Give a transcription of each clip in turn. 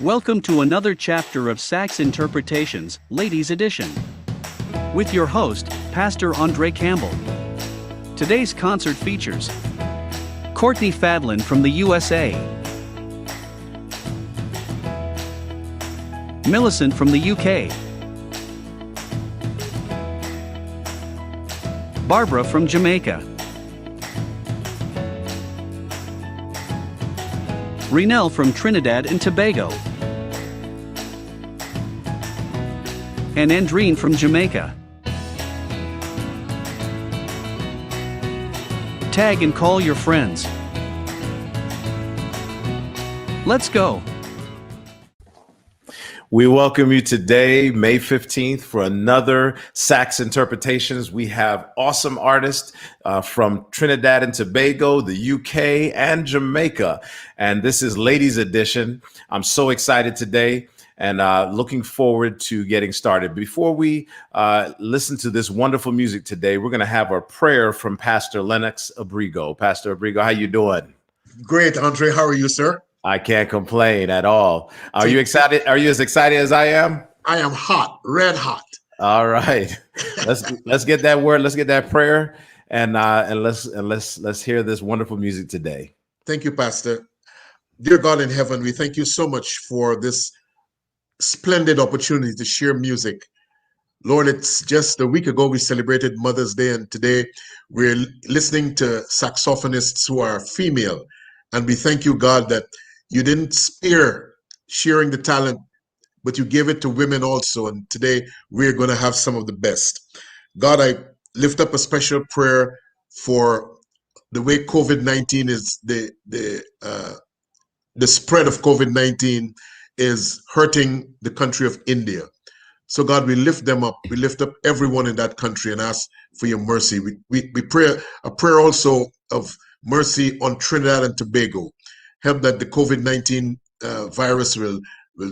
Welcome to another chapter of Sax Interpretations, Ladies Edition. With your host, Pastor Andre Campbell. Today's concert features Courtney Fadlin from the USA, Millicent from the UK, Barbara from Jamaica, Rinelle from Trinidad and Tobago, and Andrene from Jamaica. Tag and call your friends. Let's go. We welcome you today, May 15th, for another Sax Interpretations. We have awesome artists from Trinidad and Tobago, the UK, and Jamaica. And this is Ladies Edition. I'm so excited today and looking forward to getting started. Before we listen to this wonderful music today, we're going to have a prayer from Pastor Lennox Abrigo. Pastor Abrigo, how you doing? Great, Andre. How are you, sir? I can't complain at all. Are you excited? Are you as excited as I am? I am hot, red hot. All right. Let's get that word. Let's get that prayer, and let's hear this wonderful music today. Thank you, Pastor. Dear God in heaven, we thank you so much for this splendid opportunity to share music. Lord, it's just a week ago we celebrated Mother's Day, and today we're listening to saxophonists who are female. And we thank you, God, that you didn't spare sharing the talent, but you gave it to women also. And today we're going to have some of the best. God, I lift up a special prayer for the way COVID-19 is, the spread of COVID-19 is hurting the country of India. So God, we lift them up. We lift up everyone in that country and ask for your mercy. We pray a prayer also of mercy on Trinidad and Tobago. Help that the COVID-19 virus will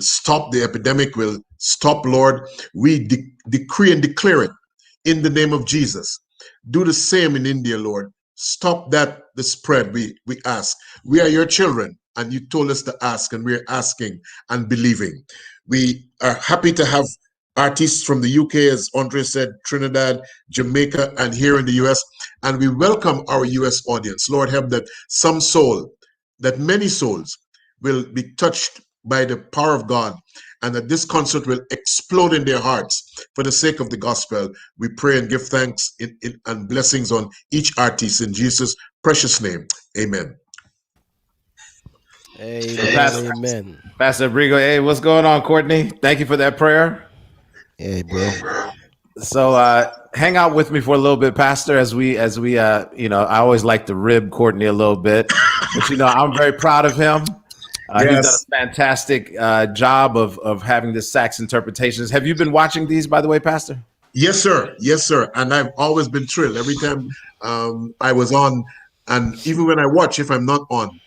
stop, the epidemic will stop, Lord. We decree and declare it in the name of Jesus. Do the same in India, Lord. Stop the spread, we ask. We are your children, and you told us to ask, and we're asking and believing. We are happy to have artists from the UK, as Andre said, Trinidad, Jamaica, and here in the US. And we welcome our US audience. Lord, help that that many souls will be touched by the power of God, and that this concert will explode in their hearts for the sake of the gospel. We pray and give thanks and blessings on each artist in Jesus' precious name. Amen. Amen. Pastor Abrigo, hey, what's going on, Courtney? Thank you for that prayer. Hey, bro. So hang out with me for a little bit, Pastor, as we I always like to rib Courtney a little bit, but I'm very proud of him. Yes. He's done a fantastic job of having this Sax Interpretations. Have you been watching these, by the way, Pastor? Yes, sir. Yes, sir. And I've always been thrilled every time I was on, and even when I watch, if I'm not on,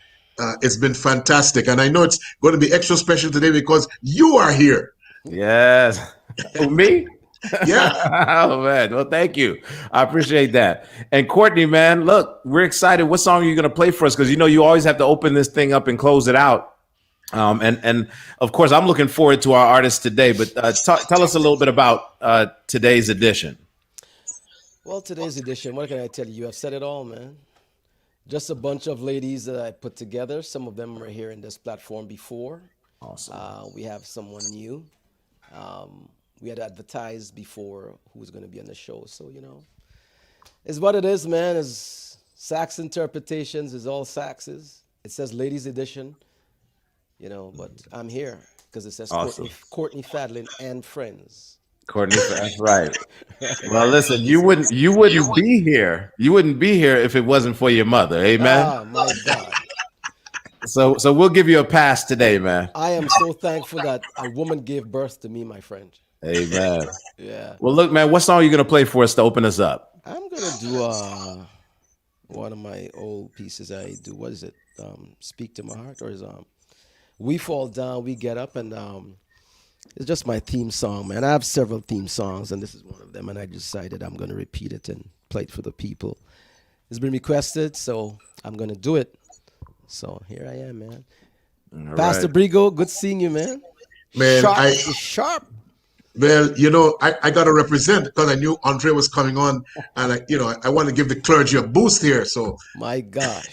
it's been fantastic. And I know it's going to be extra special today because you are here. Yes. Oh, me? Yeah. Oh, man. Well, thank you. I appreciate that. And Courtney, man, look, we're excited. What song are you going to play for us? Because, you always have to open this thing up and close it out. And of course, I'm looking forward to our artists today. But tell us a little bit about today's edition. Well, today's edition, what can I tell you? I've said it all, man. Just a bunch of ladies that I put together. Some of them were here in this platform before. Awesome. We have someone new. We had advertised before who's going to be on the show. So, it's what it is, man. It's Sax Interpretations. It's all saxes. It says Ladies Edition, but I'm here because it says awesome. Courtney Fadlin and Friends. Courtney, that's right. Well, listen, you wouldn't be here. You wouldn't be here if it wasn't for your mother. Amen. Oh, my God. So we'll give you a pass today, man. I am so thankful that a woman gave birth to me, my friend. Amen. Yeah. Well, look, man, what song are you going to play for us to open us up? I'm going to do one of my old pieces I do. What is it? Speak to My Heart? Or is We Fall Down, We Get Up? And it's just my theme song, man. I have several theme songs, and this is one of them. And I decided I'm going to repeat it and play it for the people. It's been requested, so I'm going to do it. So here I am, man. All Pastor right. Brigo, good seeing you, man. Man, Sharp, you're sharp. well, I got to represent because I knew Andre was coming on, and I want to give the clergy a boost here. So, My God.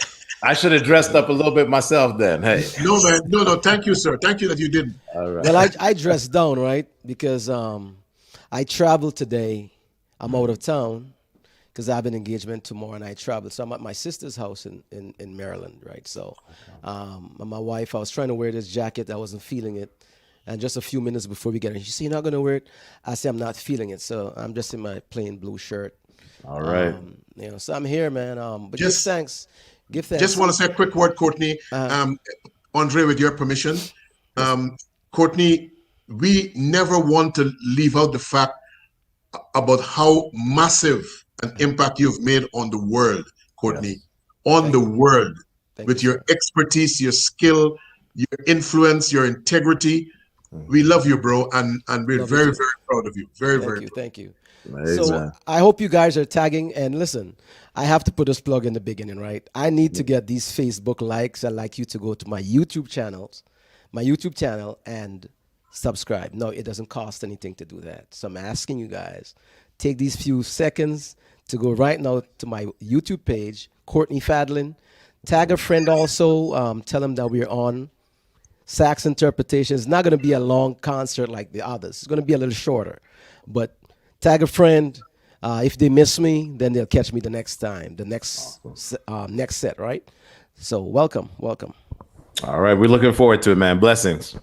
I should have dressed up a little bit myself then. Hey. no, man, no, thank you, sir. Thank you that you didn't. All right. Well, I dressed down, right? Because I traveled today. I'm out of town because I have an engagement tomorrow and I travel. So I'm at my sister's house in Maryland, right? So my wife, I was trying to wear this jacket. I wasn't feeling it. And just a few minutes before we get in, she said, "You're not going to wear it?" I said, "I'm not feeling it." So I'm just in my plain blue shirt. All right. So I'm here, man. But Just- give thanks. Give thanks. Just want to say a quick word, Courtney. Andre, with your permission. Courtney, we never want to leave out the fact about how massive an impact you've made on the world, Courtney. On the world. With your expertise, your skill, your influence, your integrity. We love you, bro, and we're very, very proud of you. Very, very proud. Thank you. Amen. So I hope you guys are tagging. And listen, I have to put this plug in the beginning, right? I need to get these Facebook likes. I'd like you to go to my YouTube channel, and subscribe. No, it doesn't cost anything to do that. So I'm asking you guys, take these few seconds to go right now to my YouTube page, Courtney Fadlin. Tag a friend also. Tell them that we're on sax interpretation. It's not going to be a long concert like the others. It's going to be a little shorter. But tag a friend. If they miss me, then they'll catch me the next time, the next set, right? So welcome. All right. We're looking forward to it, man. Blessings.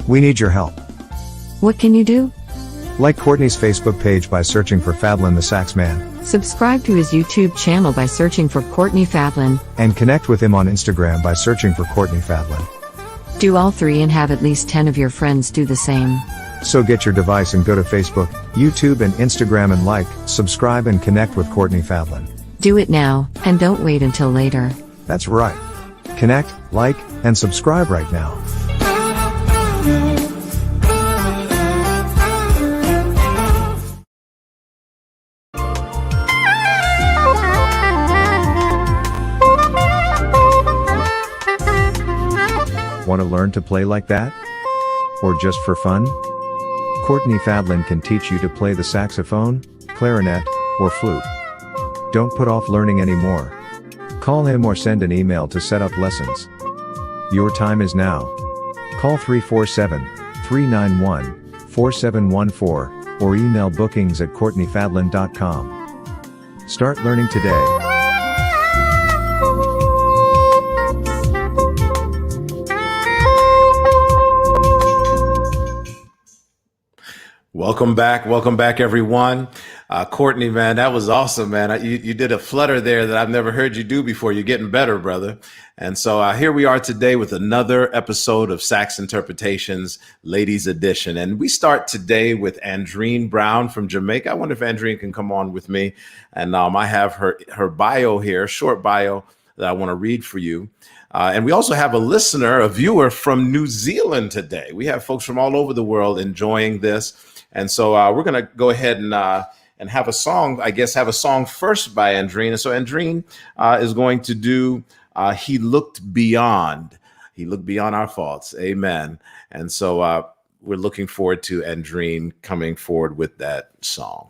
We need your help. What can you do? Like Courtney's Facebook page by searching for Fadlin the Sax Man, Subscribe to his YouTube channel by searching for Courtney Fadlin. and connect with him on Instagram by searching for Courtney Fadlin. Do all three and have at least 10 of your friends do the same. So get your device and go to Facebook, YouTube and Instagram and like, subscribe and connect with Courtney Fadlin. Do it now, and don't wait until later. That's right. Connect, like, and subscribe right now. Want to learn to play like that? Or just for fun? Courtney Fadlin can teach you to play the saxophone, clarinet, or flute. Don't put off learning anymore. Call him or send an email to set up lessons. Your time is now. Call 347-391-4714 or email bookings@courtneyfadlin.com. Start learning today. Welcome back, everyone. Courtney, man, that was awesome, man. You did a flutter there that I've never heard you do before. You're getting better, brother. And so here we are today with another episode of Sax Interpretations, Ladies Edition. And we start today with Andrene Brown from Jamaica. I wonder if Andrene can come on with me. And I have her bio here, short bio that I want to read for you. And we also have a listener, a viewer from New Zealand today. We have folks from all over the world enjoying this. And so we're going to go ahead and have a song, have a song first by Andrene. And so Andrene is going to do He Looked Beyond. He looked beyond our faults. Amen. And so we're looking forward to Andrene coming forward with that song.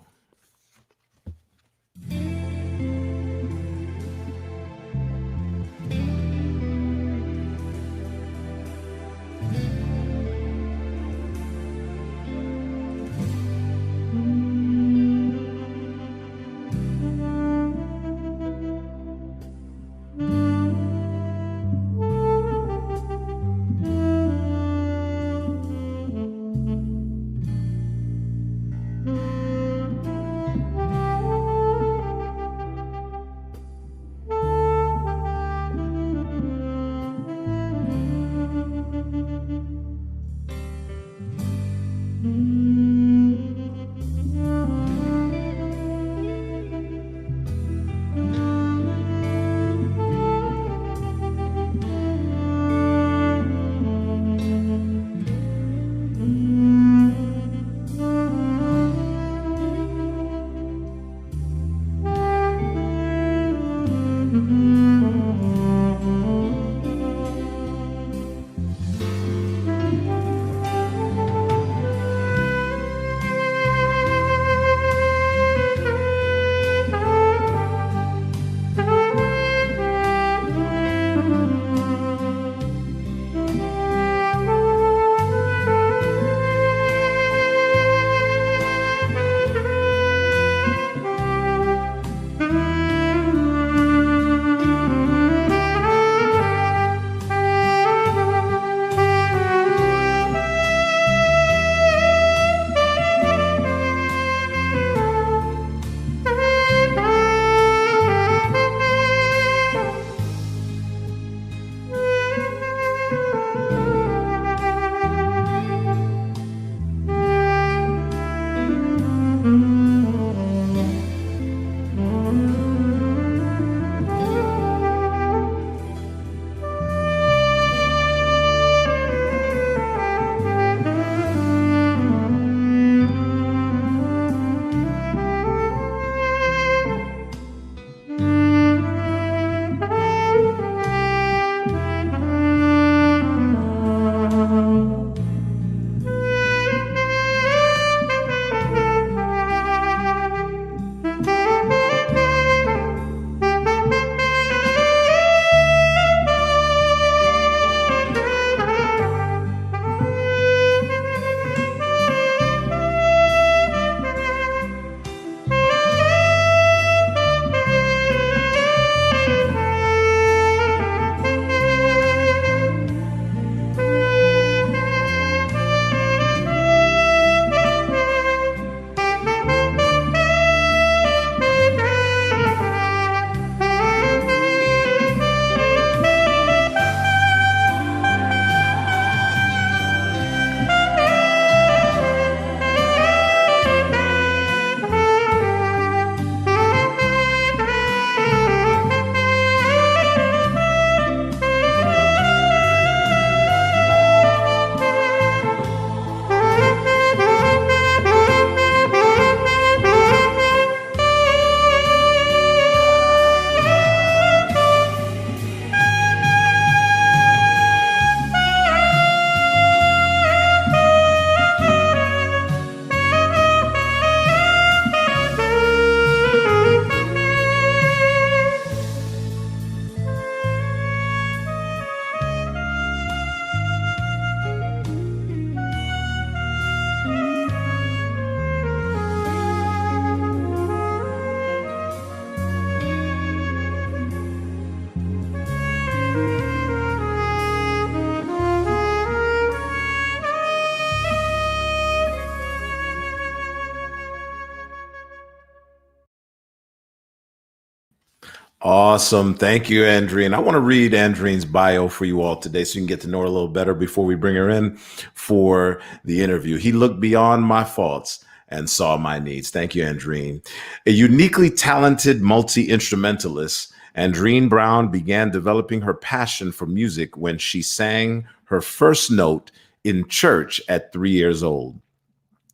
Awesome. Thank you, Andrene. I want to read Andrene's bio for you all today so you can get to know her a little better before we bring her in for the interview. He looked beyond my faults and saw my needs. Thank you, Andrene. A uniquely talented multi-instrumentalist, Andrene Brown began developing her passion for music when she sang her first note in church at 3 years old.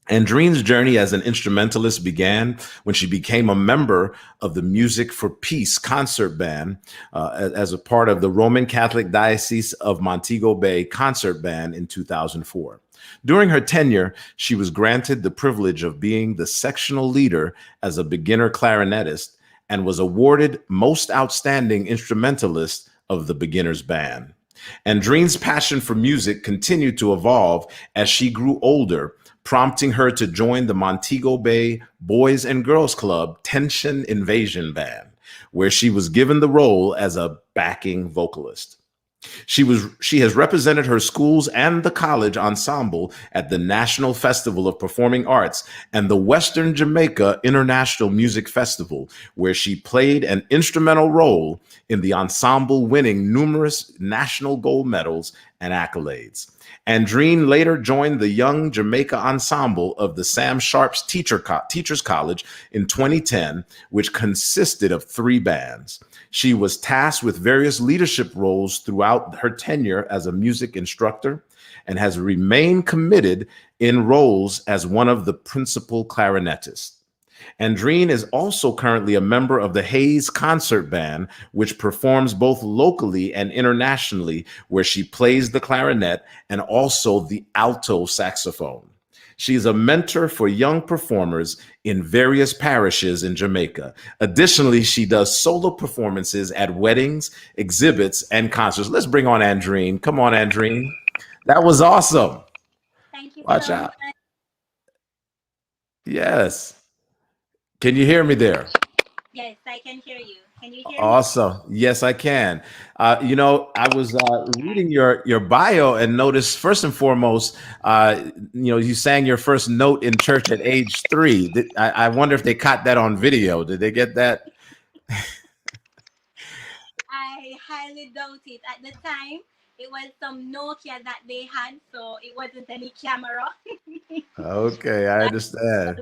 Andrene's journey as an instrumentalist began when she became a member of the Music for Peace concert band as a part of the Roman Catholic Diocese of Montego Bay concert band in 2004. During her tenure, she was granted the privilege of being the sectional leader as a beginner clarinetist and was awarded Most Outstanding Instrumentalist of the Beginners Band. Andrene's passion for music continued to evolve as she grew older, prompting her to join the Montego Bay Boys and Girls Club Tension Invasion Band, where she was given the role as a backing vocalist. She has represented her schools and the college ensemble at the National Festival of Performing Arts and the Western Jamaica International Music Festival, where she played an instrumental role in the ensemble, winning numerous national gold medals and accolades. Andrene later joined the Young Jamaica Ensemble of the Sam Sharp's Teachers College in 2010, which consisted of 3 bands. She was tasked with various leadership roles throughout her tenure as a music instructor and has remained committed in roles as one of the principal clarinetists. Andrene is also currently a member of the Hayes Concert Band, which performs both locally and internationally, where she plays the clarinet and also the alto saxophone. She is a mentor for young performers in various parishes in Jamaica. Additionally, she does solo performances at weddings, exhibits, and concerts. Let's bring on Andrene. Come on, Andrene. That was awesome. Thank you Watch so out. much. Yes. Can you hear me there? Yes, I can hear you. Can you hear me? Awesome. Yes, I can. I was reading your bio and noticed first and foremost, you sang your first note in church at age 3. I wonder if they caught that on video. Did they get that? I highly doubt it. At the time, it was some Nokia that they had, so it wasn't any camera. Okay, I understand.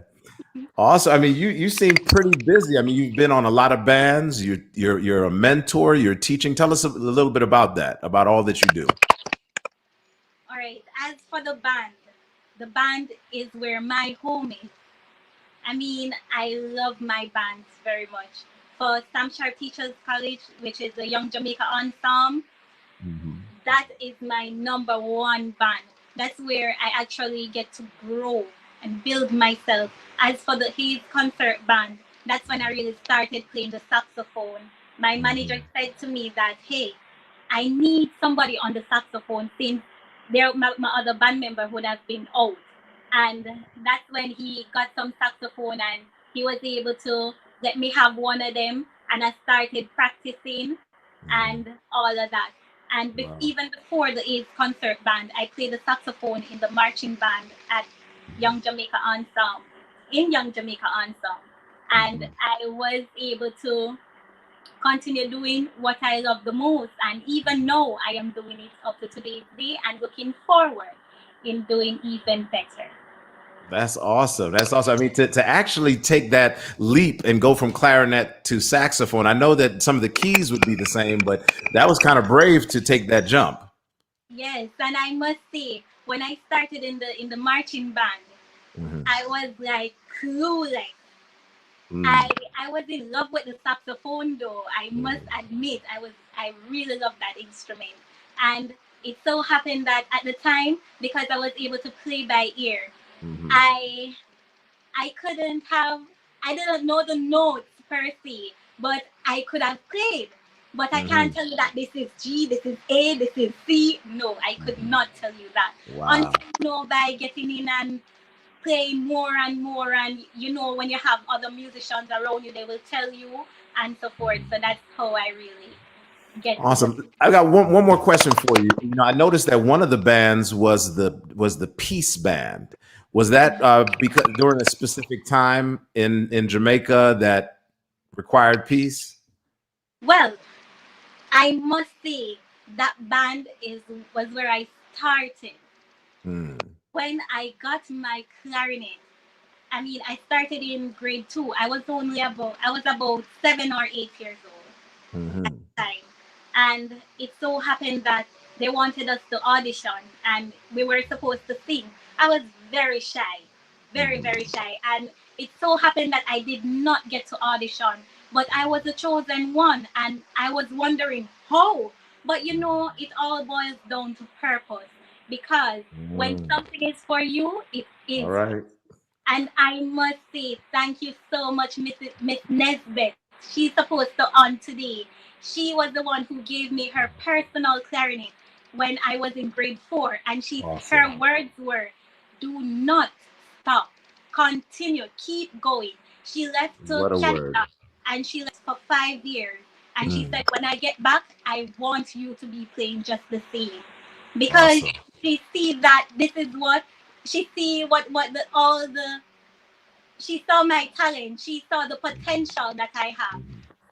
Awesome. I mean, you seem pretty busy. I mean, you've been on a lot of bands. You're a mentor. You're teaching. Tell us a little bit about that, about all that you do. All right. As for the band is where my home is. I mean, I love my bands very much. For Sam Sharp Teachers College, which is the Young Jamaica Ensemble, that is my #1 band. That's where I actually get to grow and build myself. As for the Hayes Concert Band, that's when I really started playing the saxophone. My manager said to me that, hey, I need somebody on the saxophone since my other band member would have been out. And that's when he got some saxophone and he was able to let me have one of them. And I started practicing and all of that. And even before the Ace Concert Band, I played the saxophone in the marching band at Young Jamaica Ensemble, And I was able to continue doing what I love the most. And even now, I am doing it up to today's day and looking forward in doing even better. That's awesome. That's awesome. I mean, to actually take that leap and go from clarinet to saxophone, I know that some of the keys would be the same, but that was kind of brave to take that jump. Yes, and I must say, when I started in the marching band, I was like clueless. I was in love with the saxophone, though. I must admit, I really love that instrument. And it so happened that at the time, because I was able to play by ear, I didn't know the notes per se, but I could have played. But I can't tell you that this is G, this is A, this is C. No, I could not tell you that. Wow. Until by getting in and playing more and more, and when you have other musicians around you, they will tell you and so forth. So that's how I really get. Awesome. I got one more question for you. I noticed that one of the bands was the Peace Band. Was that because during a specific time in Jamaica that required peace? Well, I must say that band was where I started. Mm. When I got my clarinet, I mean, I started in grade 2. I was about 7 or 8 years old Hmm. time. And it so happened that they wanted us to audition and we were supposed to sing. I was very shy, very, Hmm. very shy. And it so happened that I did not get to audition, but I was the chosen one and I was wondering how. But you know, it all boils down to purpose because when Mm. something is for you, it All is. right. And I must say, thank you so much, Miss Nesbeth. She's supposed to on today. She was the one who gave me her personal clarinet when I was in grade 4. And her Awesome. words were, do not stop. Continue. Keep going. She left to What a word. Canada and she left for 5 years. And she Mm. said, when I get back, I want you to be playing just the same. Because Awesome. she see that this is what she see what the all the she saw my talent. She saw the potential that I have.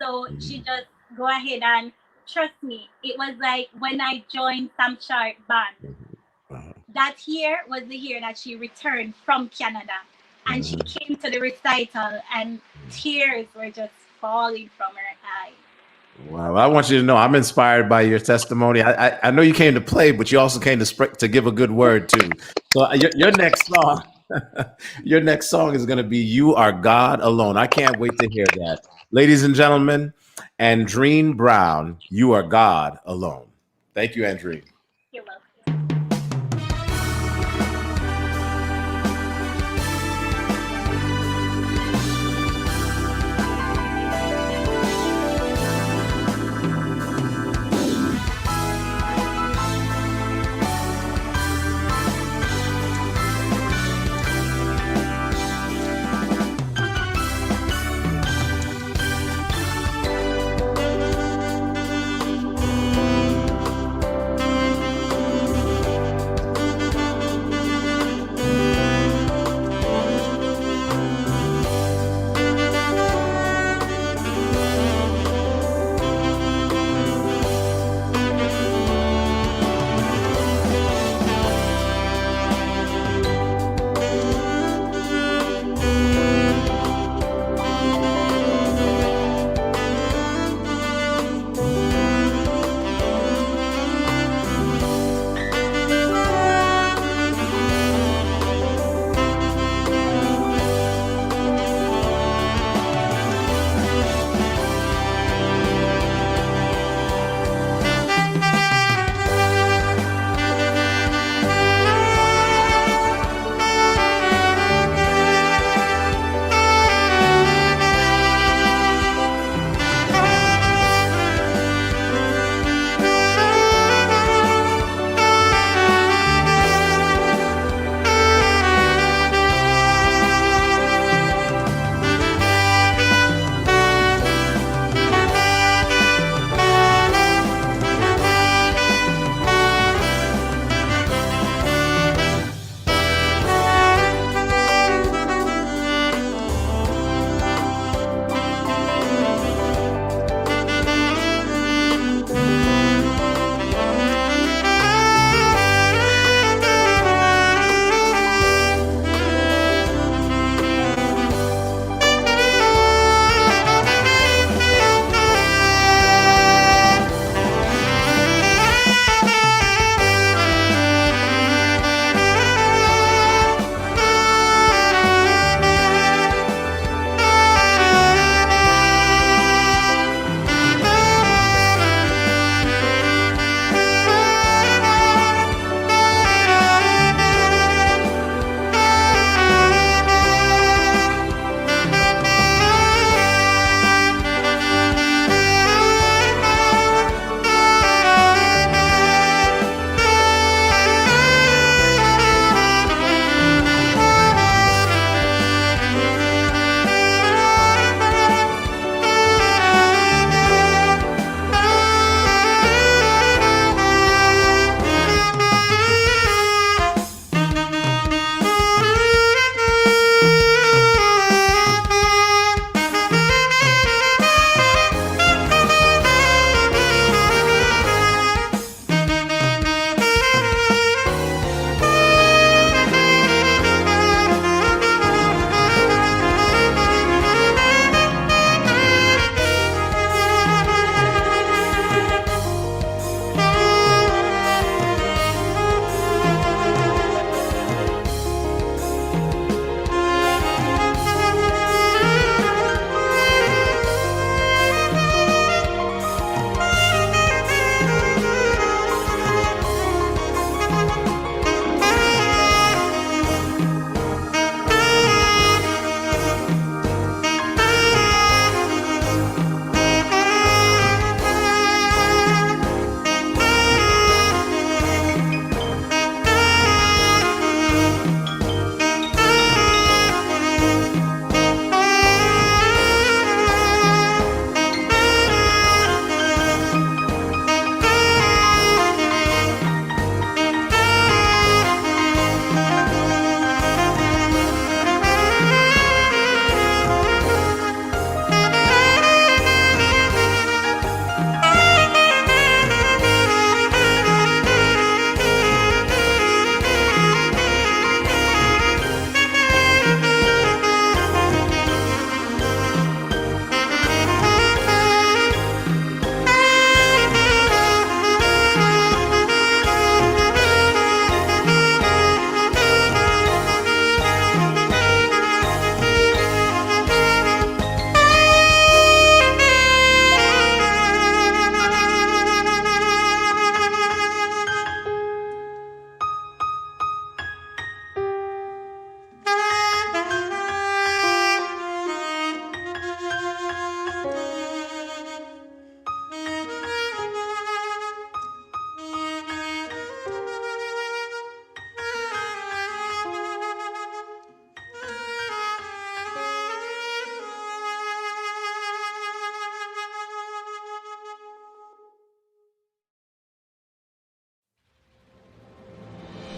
So she Mhm. just go ahead and trust me. It was like when I joined Sam Sharp band. Uh-huh. That year was the year that she returned from Canada. And she Mhm. came to the recital and tears were just falling from her eyes. Wow, I want you to know I'm inspired by your testimony. I know you came to play, but you also came to give a good word too. So your next song, your next song is going to be "You Are God Alone." I can't wait to hear that, ladies and gentlemen. Andrene Brown, "You Are God Alone." Thank you, Andrene. You're welcome.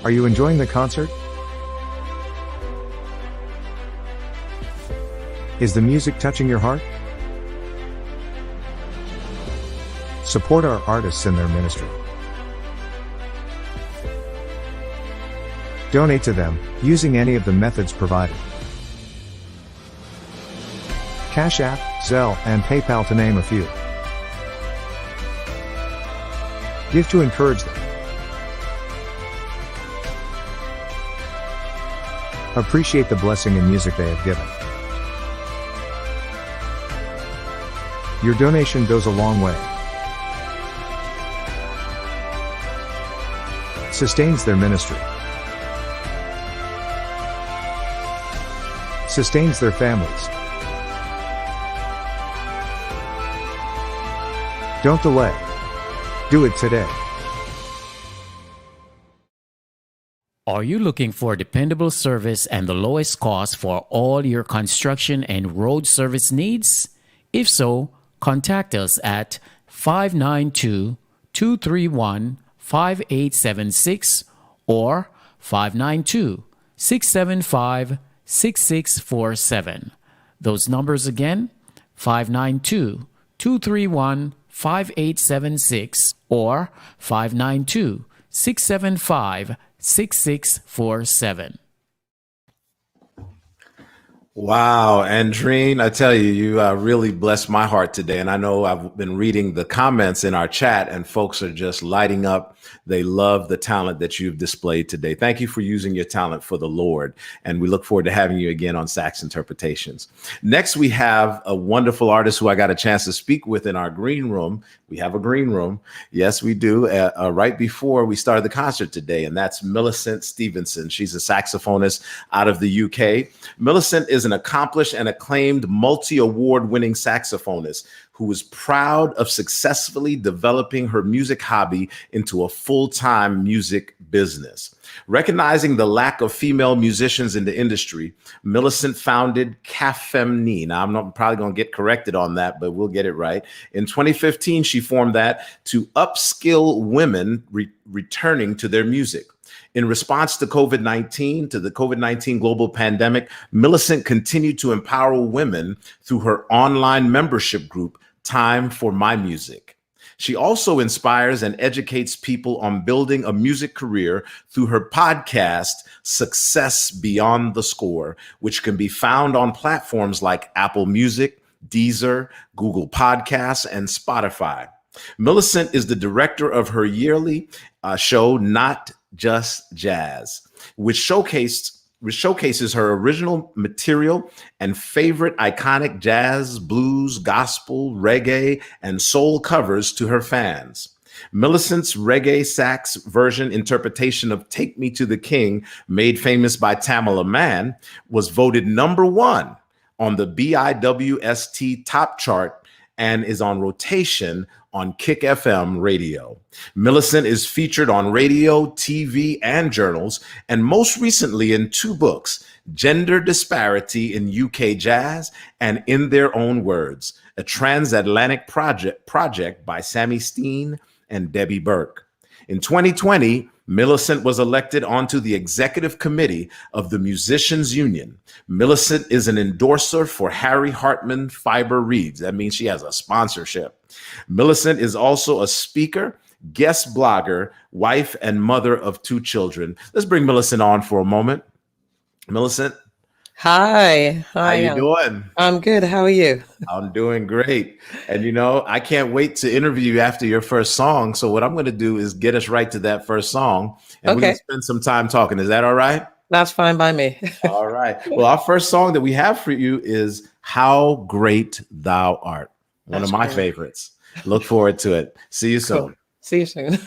Are you enjoying the concert? Is the music touching your heart? Support our artists in their ministry. Donate to them, using any of the methods provided. Cash App, Zelle, and PayPal to name a few. Give to encourage them. Appreciate the blessing and music they have given. Your donation goes a long way. Sustains their ministry. Sustains their families. Don't delay. Do it today. Are you looking for dependable service and the lowest cost for all your construction and road service needs? If so, contact us at 592-231-5876 or 592-675-6647. Those numbers again, 592-231-5876 or 592-675-6647. Wow, Andrene, I tell you, you really blessed my heart today. And I know I've been reading the comments in our chat and folks are just lighting up. They love the talent that you've displayed today. Thank you for using your talent for the Lord. And we look forward to having you again on Sax Interpretations. Next, we have a wonderful artist who I got a chance to speak with in our green room. We have a green room. Yes, we do. Right before we started the concert today, and that's Millicent Stephenson. She's a saxophonist out of the UK. Millicent is an accomplished and acclaimed multi-award winning saxophonist who is proud of successfully developing her music hobby into a full-time music business. Recognizing the lack of female musicians in the industry, Millicent founded CAFEMNI. Now, I'm probably going to get corrected on that, but we'll get it right. In 2015, she formed that to upskill women returning to their music. In response to the COVID-19 global pandemic, Millicent continued to empower women through her online membership group, Time for My Music. She also inspires and educates people on building a music career through her podcast, Success Beyond the Score, which can be found on platforms like Apple Music, Deezer, Google Podcasts, and Spotify. Millicent is the director of her yearly show, Not Just Jazz, which showcases her original material and favorite iconic jazz, blues, gospel, reggae, and soul covers to her fans. Millicent's reggae sax version interpretation of Take Me to the King, made famous by Tamala Mann, was voted #1 on the BIWST top chart and is on rotation on Kick FM radio. Millicent is featured on radio, TV, and journals, and most recently in 2 books, Gender Disparity in UK Jazz and In Their Own Words, a transatlantic project by Sammy Steen and Debbie Burke. In 2020, Millicent was elected onto the executive committee of the Musicians Union. Millicent is an endorser for Harry Hartman Fiber Reeds. That means she has a sponsorship. Millicent is also a speaker, guest blogger, wife, and mother of 2 children. Let's bring Millicent on for a moment. Millicent. Hi. How you doing? I'm good. How are you? I'm doing great. And you know, I can't wait to interview you after your first song. So what I'm going to do is get us right to that first song, and we're going to spend some time talking. Is that all right? That's fine by me. All right. Well, our first song that we have for you is How Great Thou Art. One of my favorites. Look forward to it. See you soon. Cool. See you soon.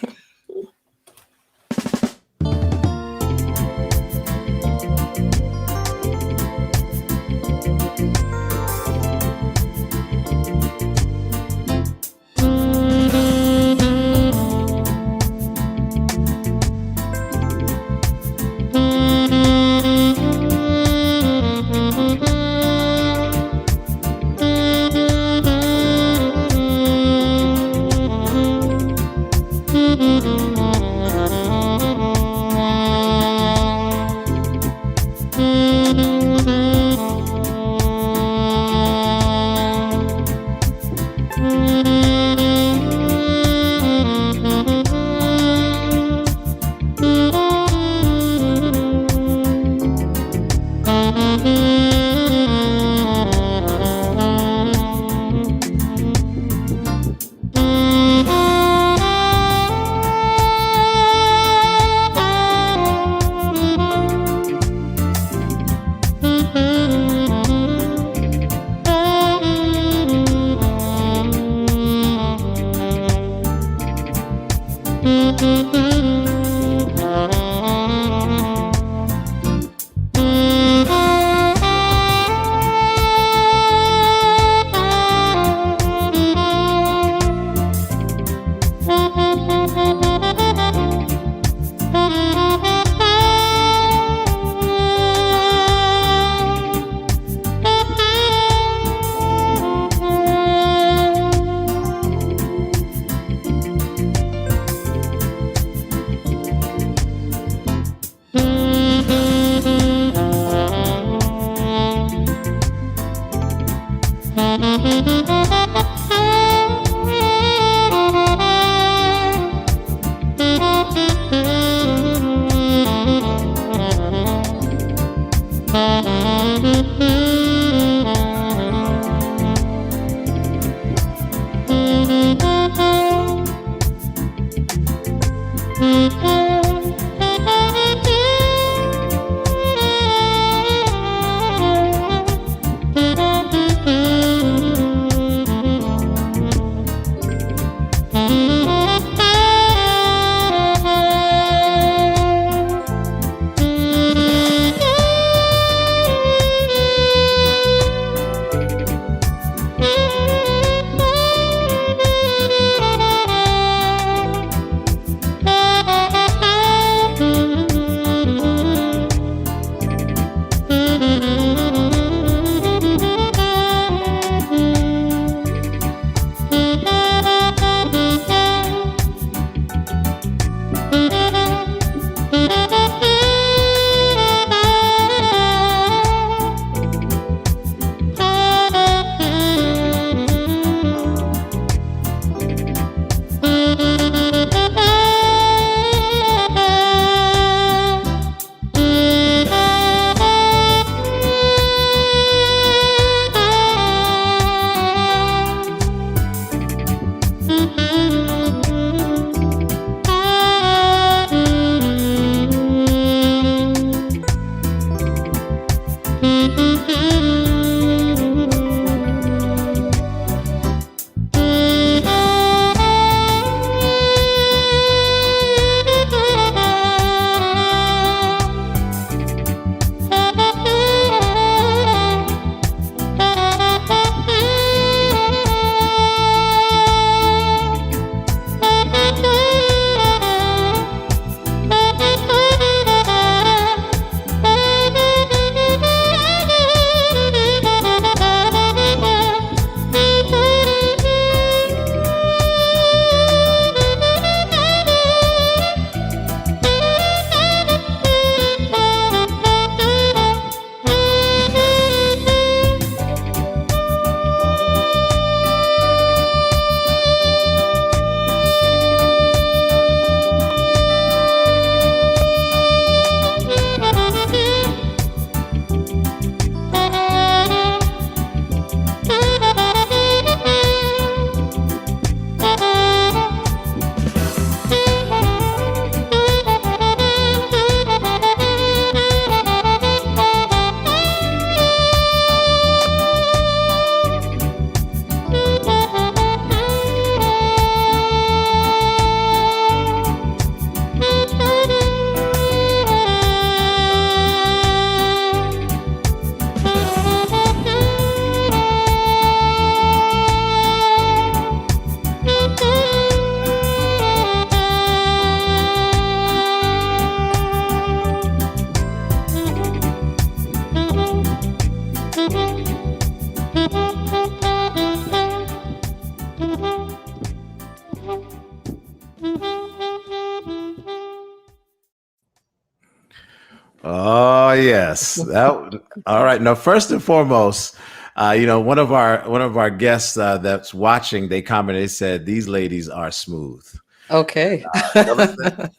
Oh yes, that. All right. Now, first and foremost, one of our guests that's watching, they commented. They said these ladies are smooth. Okay. Millicent,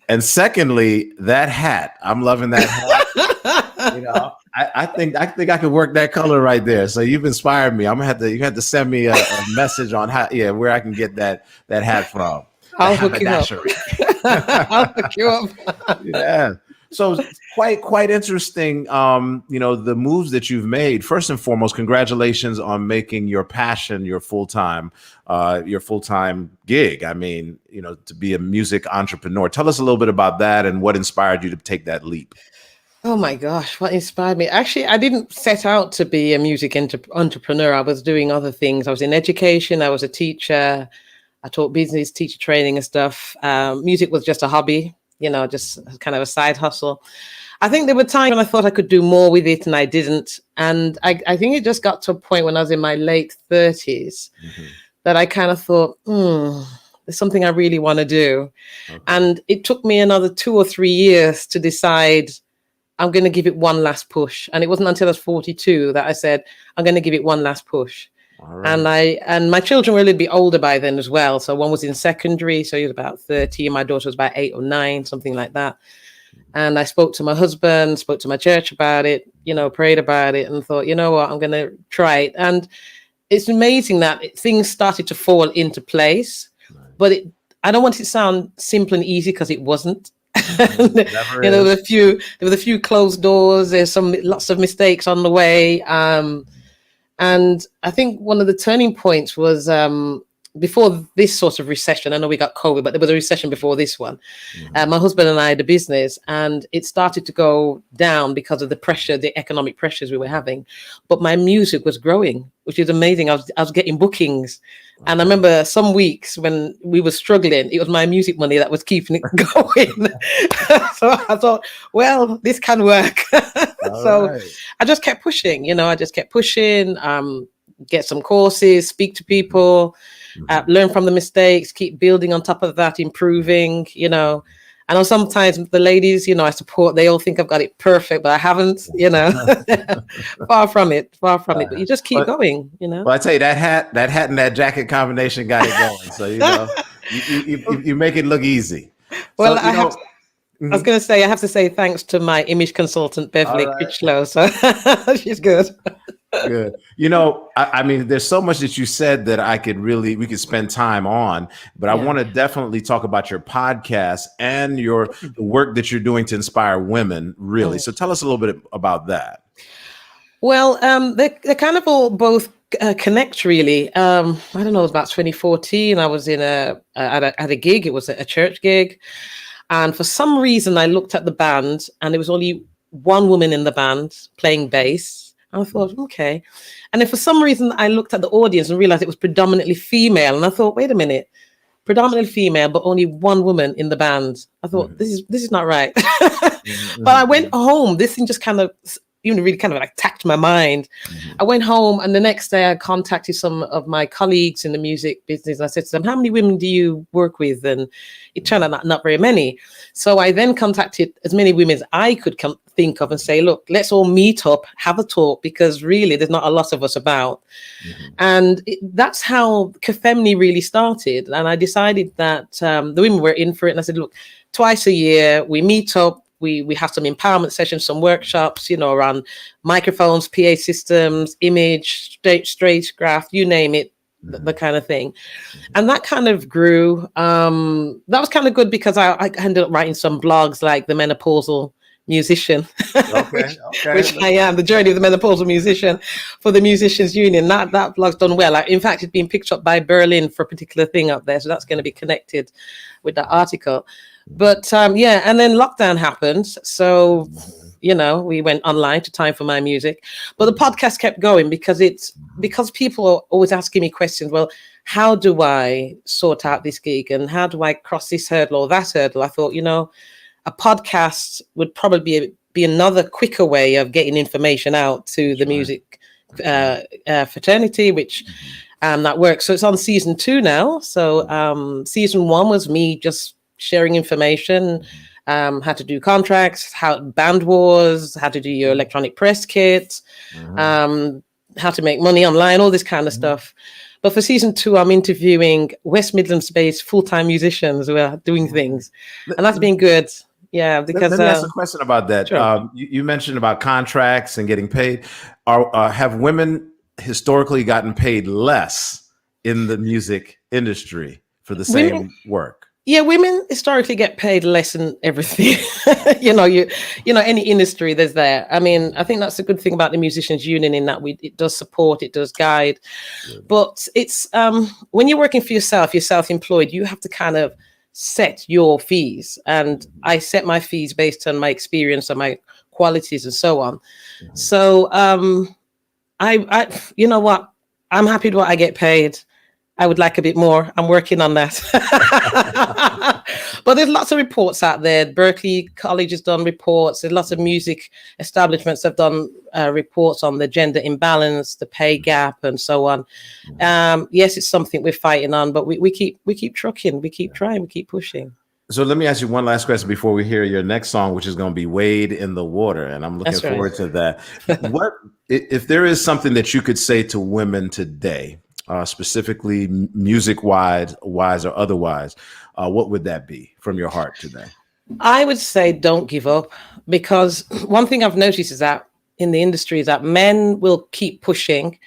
And secondly, that hat. I'm loving that hat. I think I could work that color right there. So you've inspired me. You have to send me a message on where I can get that hat from. I'll hook you up. I'll hook you up. Yeah. So quite interesting. The moves that you've made. First and foremost, congratulations on making your passion your full-time gig. I mean, to be a music entrepreneur. Tell us a little bit about that and what inspired you to take that leap. Oh my gosh, what inspired me? Actually, I didn't set out to be a music entrepreneur. I was doing other things. I was in education. I was a teacher. I taught business, teacher training and stuff. Music was just a hobby, just kind of a side hustle. I think there were times when I thought I could do more with it and I didn't. And I think it just got to a point when I was in my late 30s that I kind of thought, there's something I really want to do. Okay. And it took me another 2 or 3 years to decide I'm going to give it one last push. And it wasn't until I was 42 that I said, I'm going to give it one last push. Right. And my children were a little bit older by then as well. So one was in secondary, so he was about 30. My daughter was about 8 or 9, something like that. And I spoke to my husband, spoke to my church about it, prayed about it and thought, you know what, I'm going to try it. And it's amazing that things started to fall into place. Right. But I don't want it to sound simple and easy because it wasn't. There were a few closed doors. There's lots of mistakes on the way. And I think one of the turning points was before this sort of recession. I know we got COVID, but there was a recession before this one. My husband and I had a business and it started to go down because of the economic pressures we were having. But my music was growing, which is amazing. I was getting bookings. And I remember some weeks when we were struggling, it was my music money that was keeping it going. So I thought, well, this can work. Right. I just kept pushing, get some courses, speak to people, learn from the mistakes, keep building on top of that, improving, I know sometimes the ladies, I support, they all think I've got it perfect, but I haven't, far from it. But you just keep going, Well, I tell you, that hat and that jacket combination got it going. So, you make it look easy. Well, I was going to say, I have to say thanks to my image consultant, Beverly Critchlow. So she's good. Good. I mean, there's so much that you said that we could spend time on, but I want to definitely talk about your podcast and the work that you're doing to inspire women, really. So tell us a little bit about that. Well, they kind of all both connect, really. I don't know, it was about 2014. I was at a gig. It was a church gig. And for some reason, I looked at the band and there was only one woman in the band playing bass. I thought, okay. And then for some reason, I looked at the audience and realized it was predominantly female. And I thought, wait a minute, predominantly female, but only one woman in the band. I thought, this is not right. But I went home. This thing just kind of really kind of like tapped my mind. I went home and the next day I contacted some of my colleagues in the music business. And I said to them, how many women do you work with? And it turned out not very many. So I then contacted as many women as I could think of and say, look, let's all meet up, have a talk, because really there's not a lot of us about. And that's how Kafemni really started. And I decided that the women were in for it. And I said, look, twice a year we meet up. We have some empowerment sessions, some workshops, around microphones, PA systems, image, straight graph, you name it, the kind of thing. And that kind of grew. That was kind of good because I ended up writing some blogs like The Menopausal Musician, which I am, The Journey of the Menopausal Musician for the Musicians Union. That blog's done well. In fact, it's been picked up by Berlin for a particular thing up there. So that's going to be connected with that article. But and then lockdown happened. So, we went online to Time for My Music. But the podcast kept going because people are always asking me questions. Well, how do I sort out this gig? And how do I cross this hurdle or that hurdle? I thought, a podcast would probably be another quicker way of getting information out to the music fraternity, which that works. So it's on season 2 now. So season 1 was me just sharing information, how to do contracts, how band wars, how to do your electronic press kit, how to make money online, all this kind of stuff. But for season 2, I'm interviewing West Midlands-based full-time musicians who are doing things, and that's been good. Yeah, because let me ask a question about that. Sure. You mentioned about contracts and getting paid. Have women historically gotten paid less in the music industry for the same work? Yeah, women historically get paid less in everything. you know, any industry there's there. I mean, I think that's a good thing about the musicians union in that it does support, it does guide. Yeah. But it's when you're working for yourself, you're self-employed, you have to kind of set your fees. And I set my fees based on my experience and my qualities and so on. Mm-hmm. So I you know what? I'm happy with what I get paid. I would like a bit more. I'm working on that. But there's lots of reports out there. Berklee College has done reports. There's lots of music establishments have done reports on the gender imbalance, the pay gap, and so on. Yes, it's something we're fighting on, but we keep trucking. We keep trying. We keep pushing. So let me ask you one last question before we hear your next song, which is going to be Wade in the Water. And I'm looking forward to that. What if there is something that you could say to women today, specifically music-wise or otherwise, what would that be from your heart today? I would say don't give up, because one thing I've noticed is that in the industry is that men will keep pushing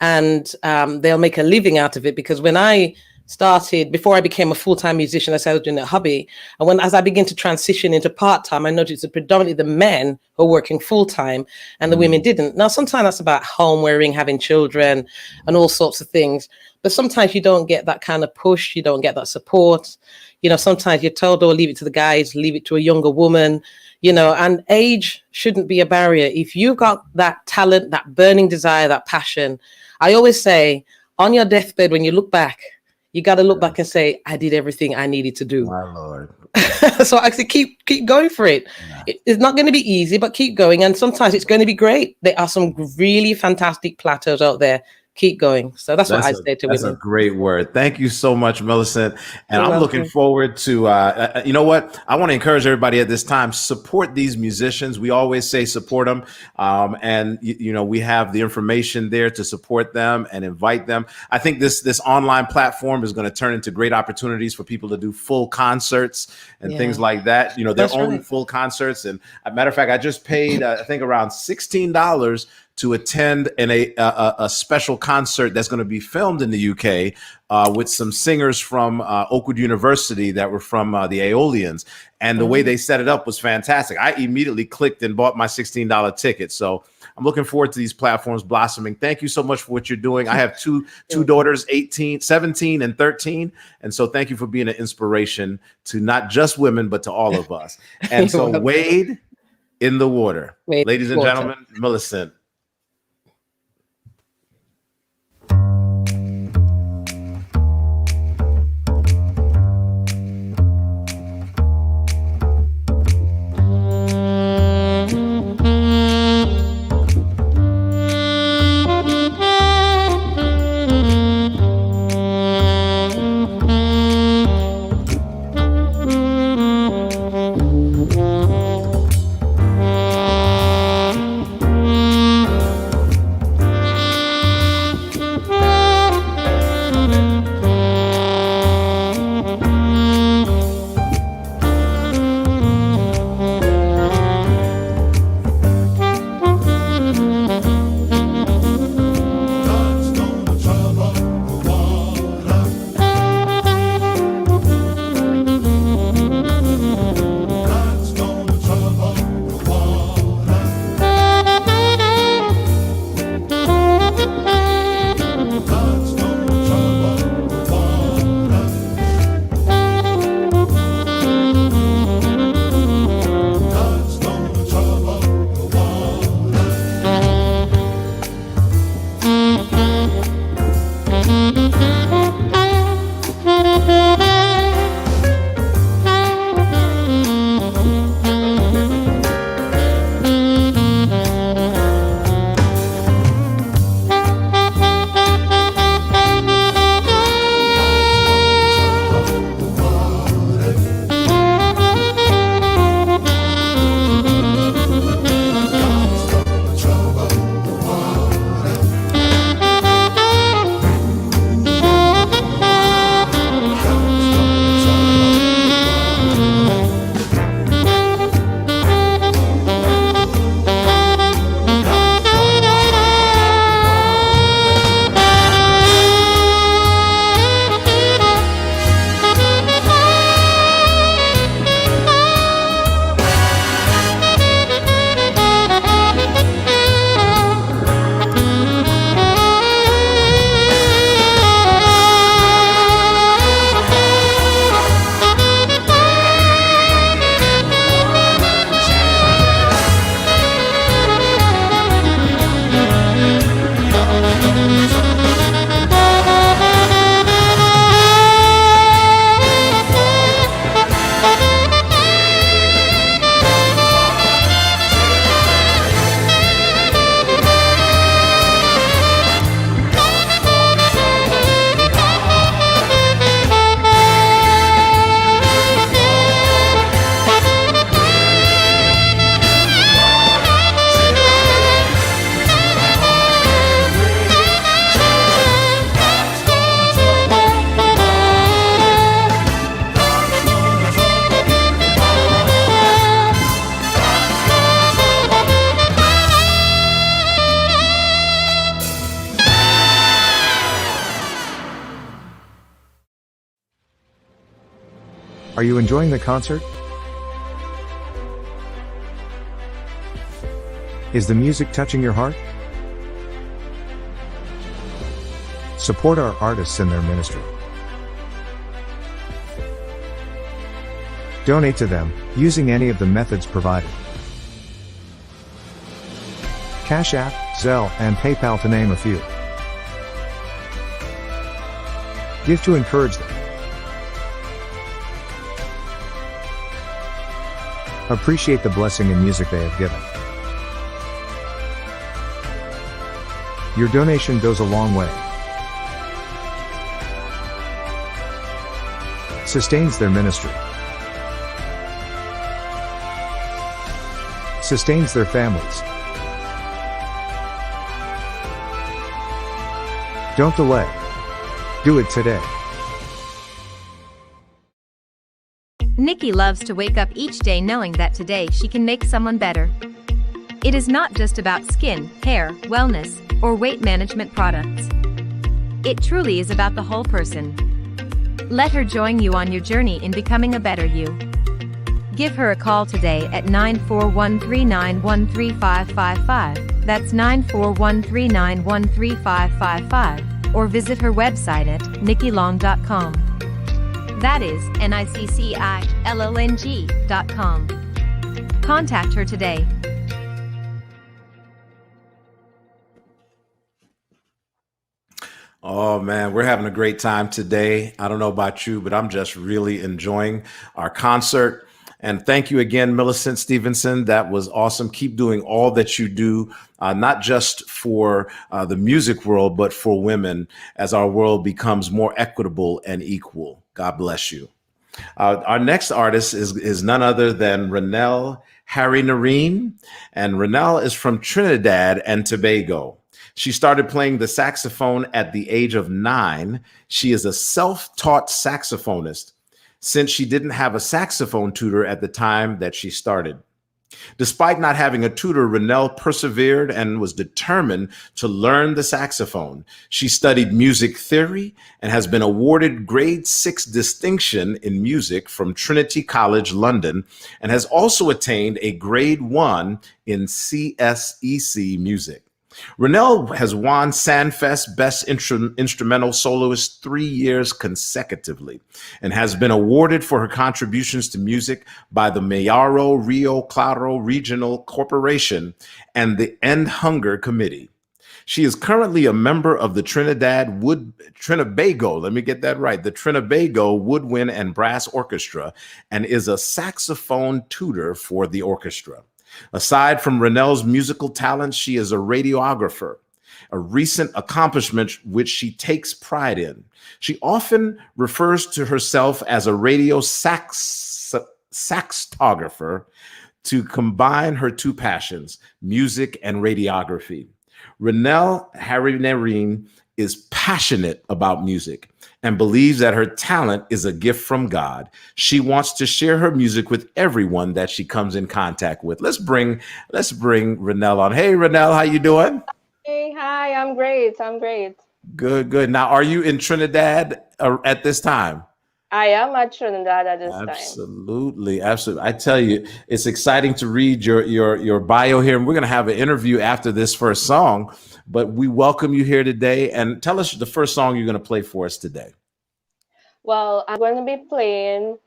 and they'll make a living out of it. Because when I started, before I became a full-time musician, I was doing a hobby. And as I began to transition into part-time, I noticed that predominantly the men were working full-time and the women didn't. Now, sometimes that's about homewearing, having children and all sorts of things. But sometimes you don't get that kind of push. You don't get that support. You know, sometimes you're told, oh, leave it to the guys, leave it to a younger woman, you know, and age shouldn't be a barrier. If you've got that talent, that burning desire, that passion, I always say on your deathbed, when you look back, you got to look back and say, I did everything I needed to do. My Lord. So actually keep going for it. Yeah. It's not going to be easy, but keep going. And sometimes it's going to be great. There are some really fantastic plateaus out there. Keep going. So that's what I say to women. That's a great word. Thank you so much, Millicent. And I'm looking forward to, you know what? I want to encourage everybody at this time, support these musicians. We always say support them. And, you know, we have the information there to support them and invite them. I think this online platform is going to turn into great opportunities for people to do full concerts and things like that. You know, their own full concerts. And as a matter of fact, I just paid, I think around $16 to attend a special concert that's going to be filmed in the UK with some singers from Oakwood University that were from the Aeolians. And the way they set it up was fantastic. I immediately clicked and bought my $16 ticket. So I'm looking forward to these platforms blossoming. Thank you so much for what you're doing. I have two daughters, 17 and 13. And so thank you for being an inspiration to not just women, but to all of us. And so Wade in the Water. Ladies and gentlemen, Millicent. Are you enjoying the concert? Is the music touching your heart? Support our artists in their ministry. Donate to them, using any of the methods provided. Cash App, Zelle, and PayPal to name a few. Give to encourage them. Appreciate the blessing and music they have given. Your donation goes a long way. Sustains their ministry. Sustains their families. Don't delay. Do it today. Nikki loves to wake up each day knowing that today she can make someone better. It is not just about skin, hair, wellness, or weight management products. It truly is about the whole person. Let her join you on your journey in becoming a better you. Give her a call today at 94139135555. That's 94139135555. Or visit her website at nickilong.com. That is NICCILLNG.com. Contact her today. Oh man, we're having a great time today. I don't know about you, but I'm just really enjoying our concert. And thank you again, Millicent Stephenson. That was awesome. Keep doing all that you do, not just for the music world, but for women as our world becomes more equitable and equal. God bless you. Our next artist is none other than Rinelle Harrynarine. And Rinelle is from Trinidad and Tobago. She started playing the saxophone at the age of 9. She is a self-taught saxophonist since she didn't have a saxophone tutor at the time that she started. Despite not having a tutor, Rinelle persevered and was determined to learn the saxophone. She studied music theory and has been awarded grade 6 distinction in music from Trinity College, London, and has also attained a grade 1 in CSEC music. Rinelle has won Sandfest Best Instrumental Soloist 3 years consecutively and has been awarded for her contributions to music by the Mayaro Rio Claro Regional Corporation and the End Hunger Committee. She is currently a member of the Trinbago, let me get that right, the Trinbago Woodwind and Brass Orchestra, and is a saxophone tutor for the orchestra. Aside from Rinelle's musical talent, she is a radiographer, a recent accomplishment which she takes pride in. She often refers to herself as a radio saxtographer to combine her two passions, music and radiography. Rinelle Harrynarine is passionate about music and believes that her talent is a gift from God. She wants to share her music with everyone that she comes in contact with. Let's bring Rinelle on. Hey, Rinelle, how you doing? Hey, hi, I'm great. Good, good. Now, are you in Trinidad at this time? I am at Trinidad at this time. Absolutely. I tell you, it's exciting to read your bio here, and we're going to have an interview after this first song. But we welcome you here today, and tell us the first song you're going to play for us today. Well, I'm going to be playing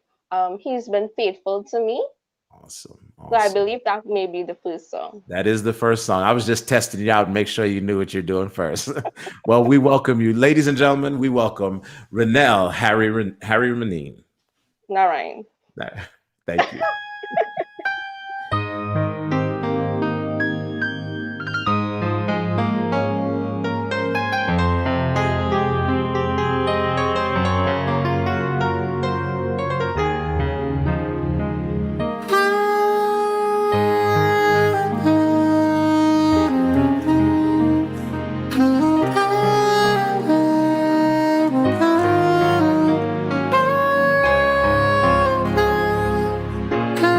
He's Been Faithful to Me. Awesome. So I believe that may be the first song. That is the first song. I was just testing you out and make sure you knew what you're doing first. Well, we welcome you. Ladies and gentlemen, we welcome Rinelle Harrynarine. Narine. Thank you. Come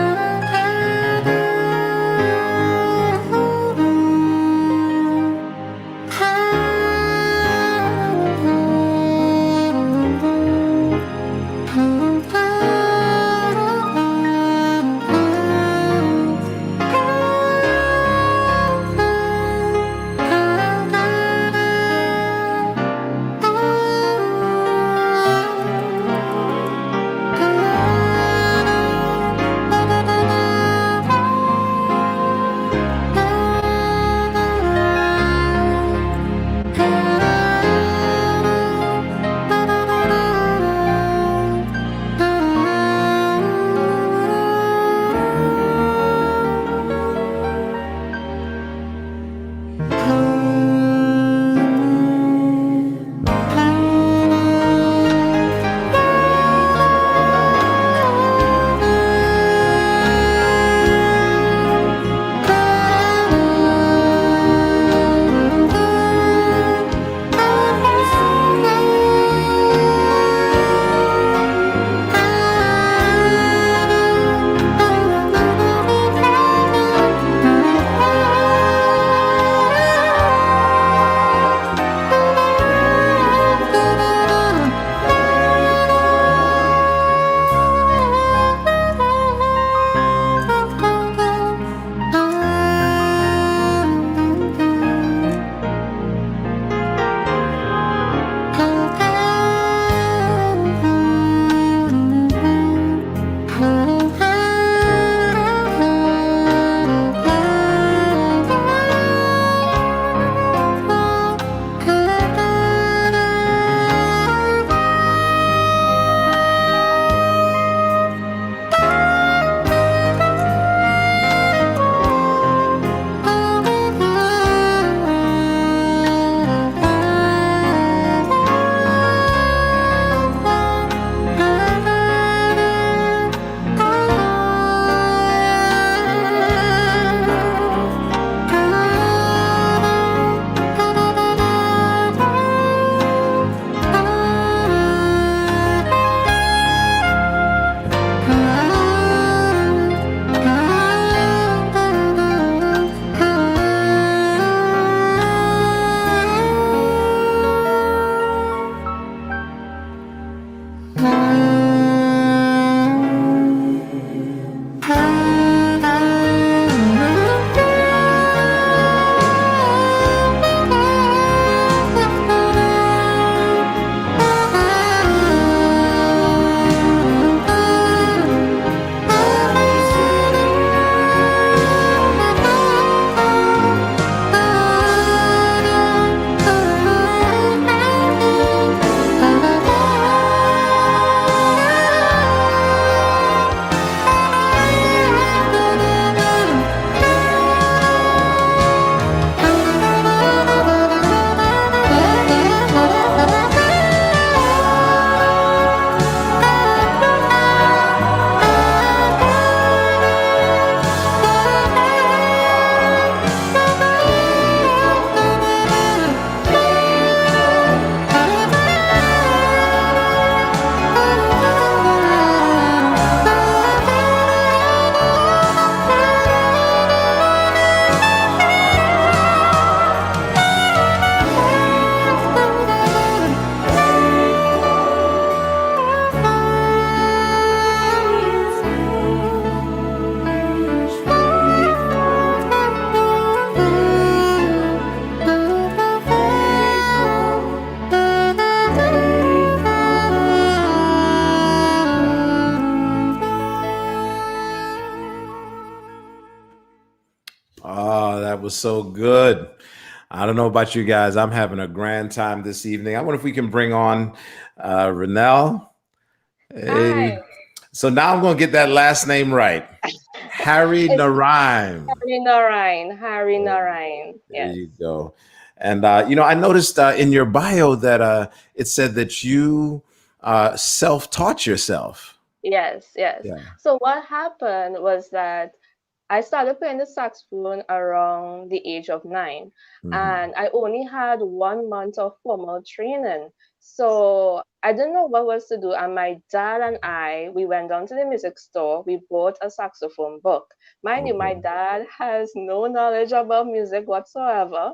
Oh, that was so good. I don't know about you guys. I'm having a grand time this evening. I wonder if we can bring on Rinelle. Hi. Hey. So now I'm going to get that last name right. Harry It's Narime. Harrynarine. There Harrynarine. there Yes. you go. And, I noticed in your bio that it said that you self-taught yourself. Yes, yes. Yeah. So what happened was that I started playing the saxophone around the age of 9, Mhm. and I only had 1 month of formal training. So I didn't know what was to do. And my dad and we went down to the music store. We bought a saxophone book. Mind you, my Okay. dad has no knowledge about music whatsoever.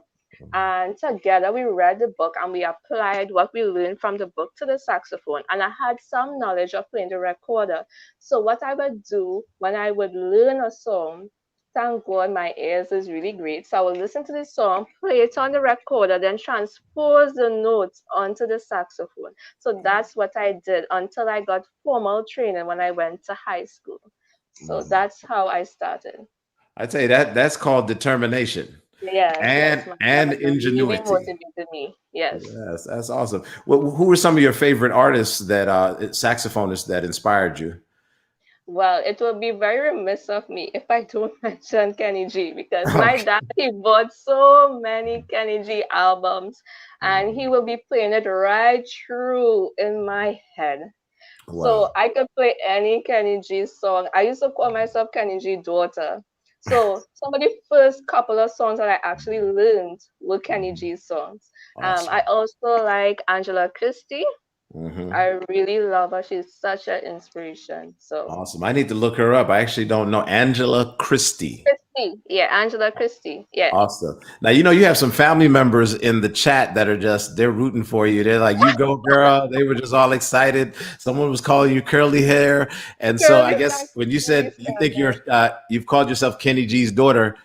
And together we read the book and we applied what we learned from the book to the saxophone. And I had some knowledge of playing the recorder. So what I would do when I would learn a song, thank God my ears is really great. So I would listen to the song, play it on the recorder, then transpose the notes onto the saxophone. So that's what I did until I got formal training when I went to high school. So that's how I started. I tell you that's called determination Yes, yes, my and dad really ingenuity. motivated me. Yes. Yes, that's awesome. Well, who were some of your favorite artists that saxophonists that inspired you? Well, it will be very remiss of me if I don't mention Kenny G because my Okay. dad he bought so many Kenny G albums and he will be playing it right through in my head. Wow. So I could play any Kenny G song. I used to call myself Kenny G daughter. So some of the first couple of songs that I actually learned were Kenny G songs. I Awesome. also like Angela Christie. Hmm. I really love her. She's such an inspiration. So Awesome. I need to look her up. I actually don't know Angela Christie. Christie, yeah, Angela Christie, yeah. Awesome. Now, you have some family members in the chat that are they're rooting for you. They're like, you go, girl. They were just all excited. Someone was calling you curly hair. And so I Curly guess Max when you really said you think standard. you've called yourself Kenny G's daughter,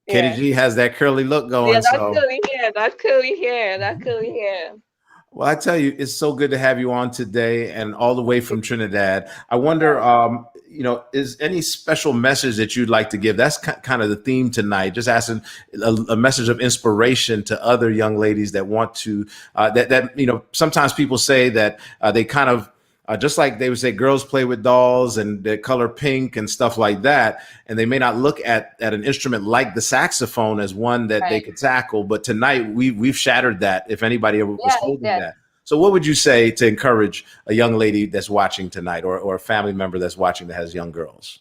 Kenny Yeah. G has that curly look Yeah, going. that So curly hair, that curly hair, that curly hair. well, I tell you, it's so good to have you on today and all the way from Trinidad. I wonder, Yes. is any special message that you'd like to give? That's kind of the theme tonight. Just asking a message of inspiration to other young ladies that want to, sometimes people say that they kind of, just like they would say girls play with dolls and they color pink and stuff like that. And they may not look at an instrument like the saxophone as one that they Right. could tackle. But tonight we've shattered that if anybody ever was Yes, holding yes. that. So what would you say to encourage a young lady that's watching tonight or a family member that's watching that has young girls?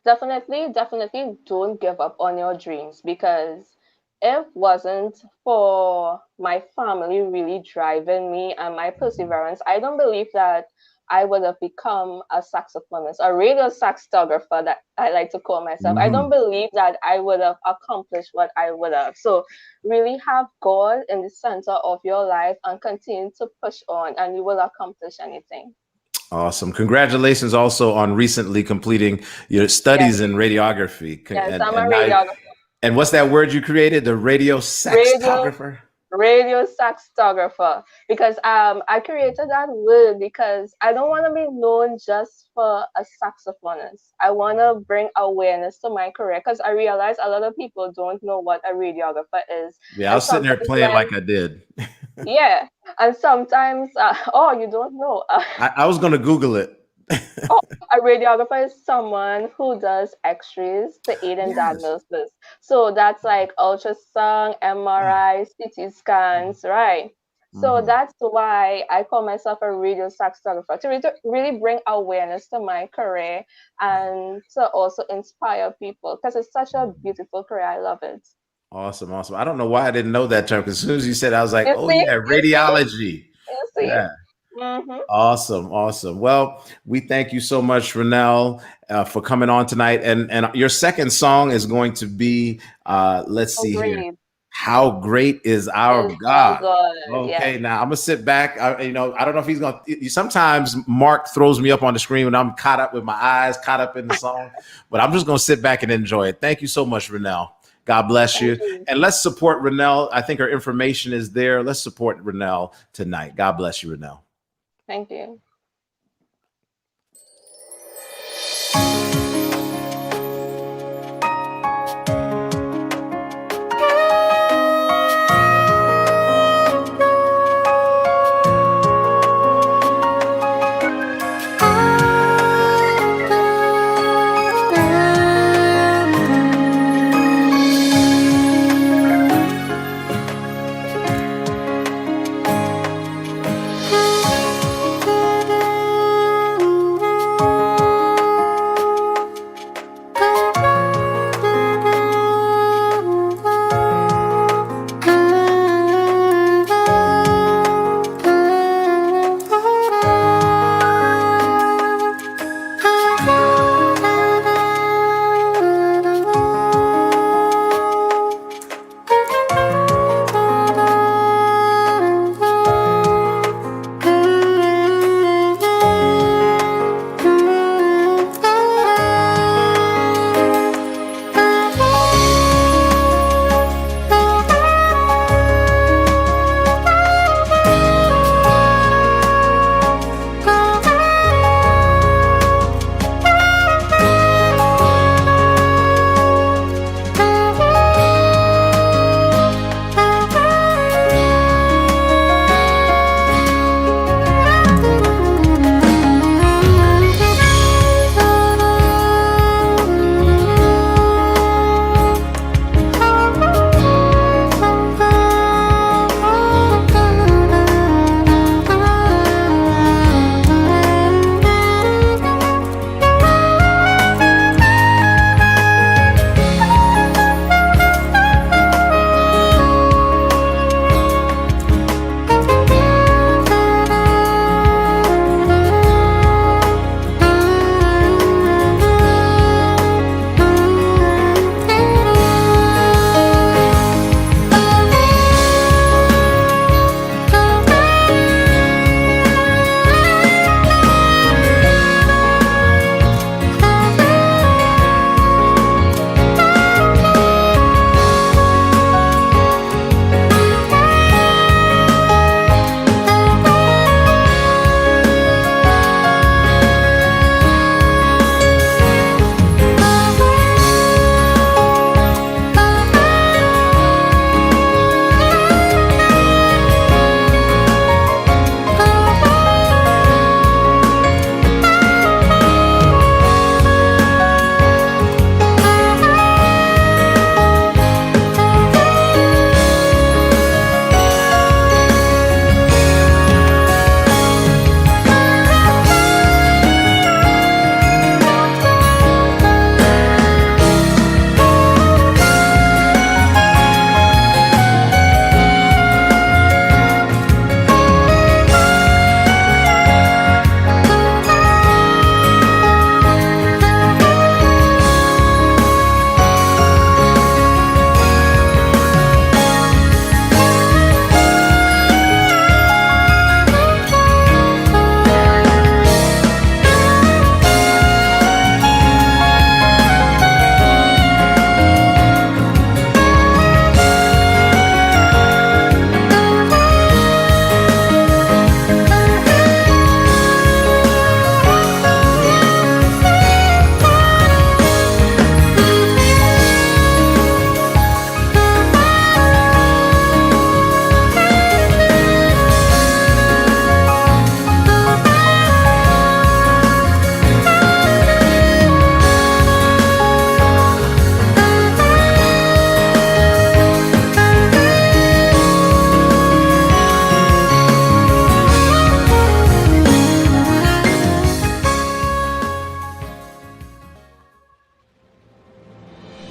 Definitely, definitely don't give up on your dreams because if wasn't for my family really driving me and my perseverance, I don't believe that I would have become a saxophonist, a radio saxographer that I like to call myself. I don't Mhm. believe that I would have accomplished what I would have. So really have God in the center of your life and continue to push on and you will accomplish anything. Awesome. Congratulations also on recently completing your Yes, studies in radiography. yes, I'm a radiographer. And what's that word you created? The radio Radio saxographer? radio saxographer because I created that word because I don't want to be known just for a saxophonist. I want to bring awareness to my career because I realize a lot of people don't know what a radiographer is, Yeah, I and was sitting there sometimes playing when like I did. yeah, and sometimes oh you don't know. I was going to Google it. Oh, a radiographer is someone who does x-rays to aid in Yes. diagnosis. So that's like ultrasound, MRI, CT scans, right? So Mhm. that's why I call myself a radio saxographer to really bring awareness to my career and to also inspire people because it's such a beautiful career. I love it. Awesome, awesome. I don't know why I didn't know that term because as soon as you said it, I was like, You oh see? yeah, You see? radiology. You see? Yeah. Mm-hmm. Awesome, awesome. Well, we thank you so much, Rinelle, for coming on tonight. And your second song is going to be, let's Oh, see here, great. "How Great Is Our It's all God." good. Yes. Okay, now I'm gonna sit back. I don't know if he's gonna. Sometimes Mark throws me up on the screen when I'm caught up with my eyes, caught up in the song, but I'm just gonna sit back and enjoy it. Thank you so much, Rinelle. God bless Thank you. you. And let's support Rinelle. I think her information is there. Let's support Rinelle tonight. God bless you, Rinelle. Thank you.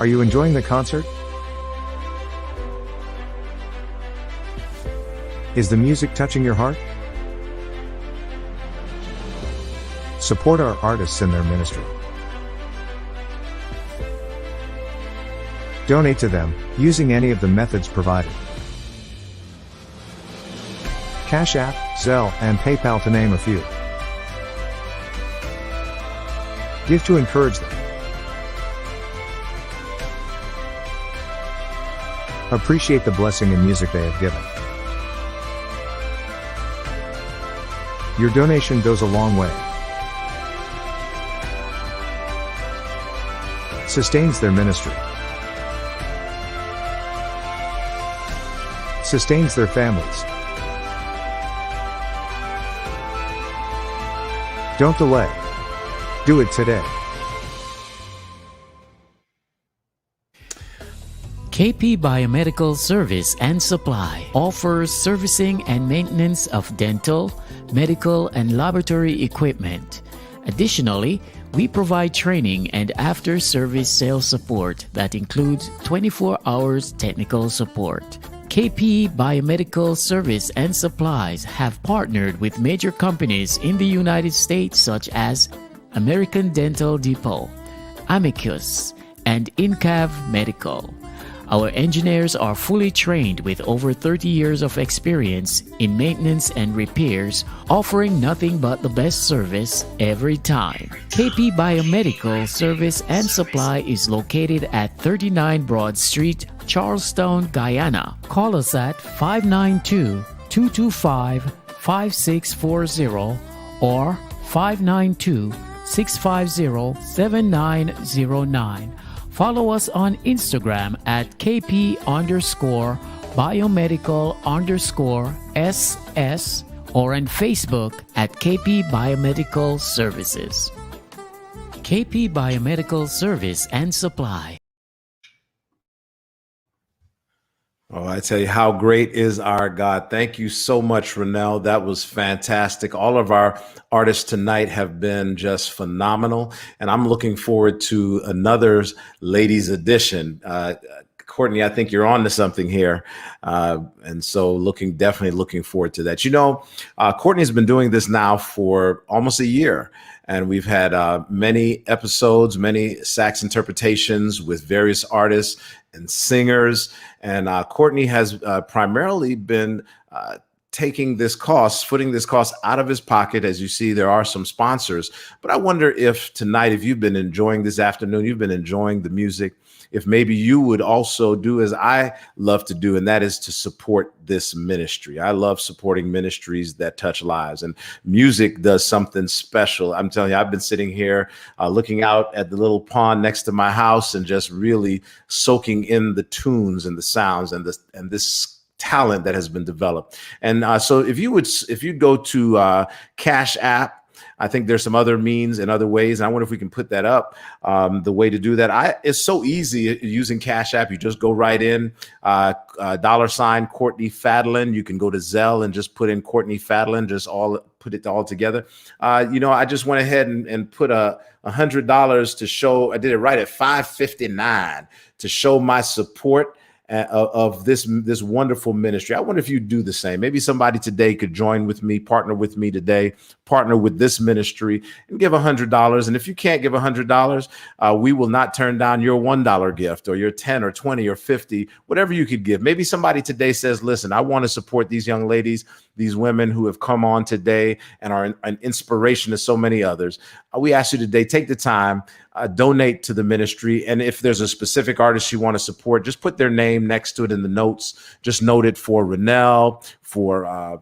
Are you enjoying the concert? Is the music touching your heart? Support our artists in their ministry. Donate to them, using any of the methods provided. Cash App, Zelle, and PayPal to name a few. Give to encourage them. Appreciate the blessing and music they have given. Your donation goes a long way. Sustains their ministry. Sustains their families. Don't delay. Do it today. KP Biomedical Service and Supply offers servicing and maintenance of dental, medical, and laboratory equipment. Additionally, we provide training and after-service sales support that includes 24 hours technical support. KP Biomedical Service and Supplies have partnered with major companies in the United States such as American Dental Depot, Amicus, and Incav Medical. Our engineers are fully trained with over 30 years of experience in maintenance and repairs, offering nothing but the best service every time. KP Biomedical Service and Supply is located at 39 Broad Street, Charlestown, Guyana. Call us at 592-225-5640 or 592-650-7909. Follow us on Instagram at KP_biomedical_SS or on Facebook at KP Biomedical Services. KP Biomedical Service and Supply. Oh, I tell you, how great is our God. Thank you so much, Rinelle. That was fantastic. All of our artists tonight have been just phenomenal, and I'm looking forward to another ladies edition. Courtney, I think you're on to something here. And so definitely looking forward to that. You know, Courtney's been doing this now for almost a year. And we've had many episodes, many sax interpretations with various artists and singers. And Courtney has primarily been footing this cost out of his pocket. As you see, there are some sponsors. But I wonder if tonight, if you've been enjoying this afternoon, you've been enjoying the music, if maybe you would also do as I love to do, and that is to support this ministry. I love supporting ministries that touch lives, and music does something special. I'm telling you, I've been sitting here looking out at the little pond next to my house and just really soaking in the tunes and the sounds and this talent that has been developed. And so if you go to Cash App, I think there's some other means and other ways. And I wonder if we can put that up. The way to do that, it's so easy using Cash App. You just go right in, $ Courtney Fadlin. You can go to Zelle and just put in Courtney Fadlin, put it all together. I just went ahead and put $100 to show. I did it right at $5.59 to show my support of this wonderful ministry. I wonder if you do the same. Maybe somebody today could join with me, partner with me today, partner with this ministry and give $100. And if you can't give $100, we will not turn down your $1 gift or your 10 or 20 or 50, whatever you could give. Maybe somebody today says, listen, I want to support these young ladies, these women who have come on today and are an inspiration to so many others. We ask you today, take the time, donate to the ministry. And if there's a specific artist you want to support, just put their name next to it in the notes. Just note it for Rinelle, for our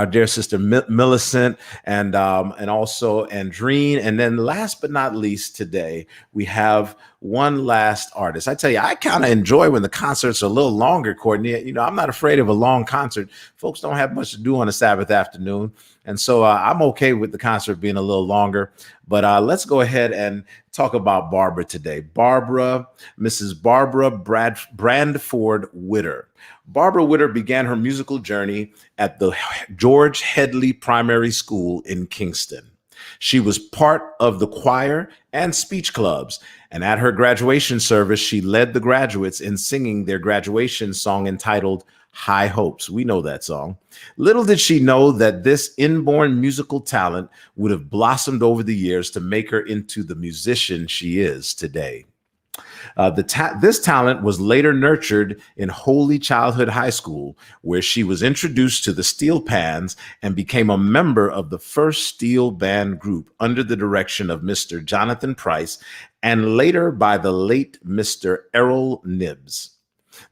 dear sister Millicent, and also Andrene. And then last but not least today, we have one last artist. I tell you, I kind of enjoy when the concerts are a little longer, Courtney. You know, I'm not afraid of a long concert. Folks don't have much to do on a Sabbath afternoon. And so I'm okay with the concert being a little longer. But let's go ahead and talk about Barbara today. Mrs. Barbara Brandford Witter. Barbara Witter began her musical journey at the George Headley Primary School in Kingston. She was part of the choir and speech clubs And at her graduation service, she led the graduates in singing their graduation song entitled High Hopes. We know that song. Little did she know that this inborn musical talent would have blossomed over the years to make her into the musician she is today. This talent was later nurtured in Holy Childhood High School, where she was introduced to the steel pans and became a member of the first steel band group under the direction of Mr. Jonathan Price and later by the late Mr. Errol Nibbs.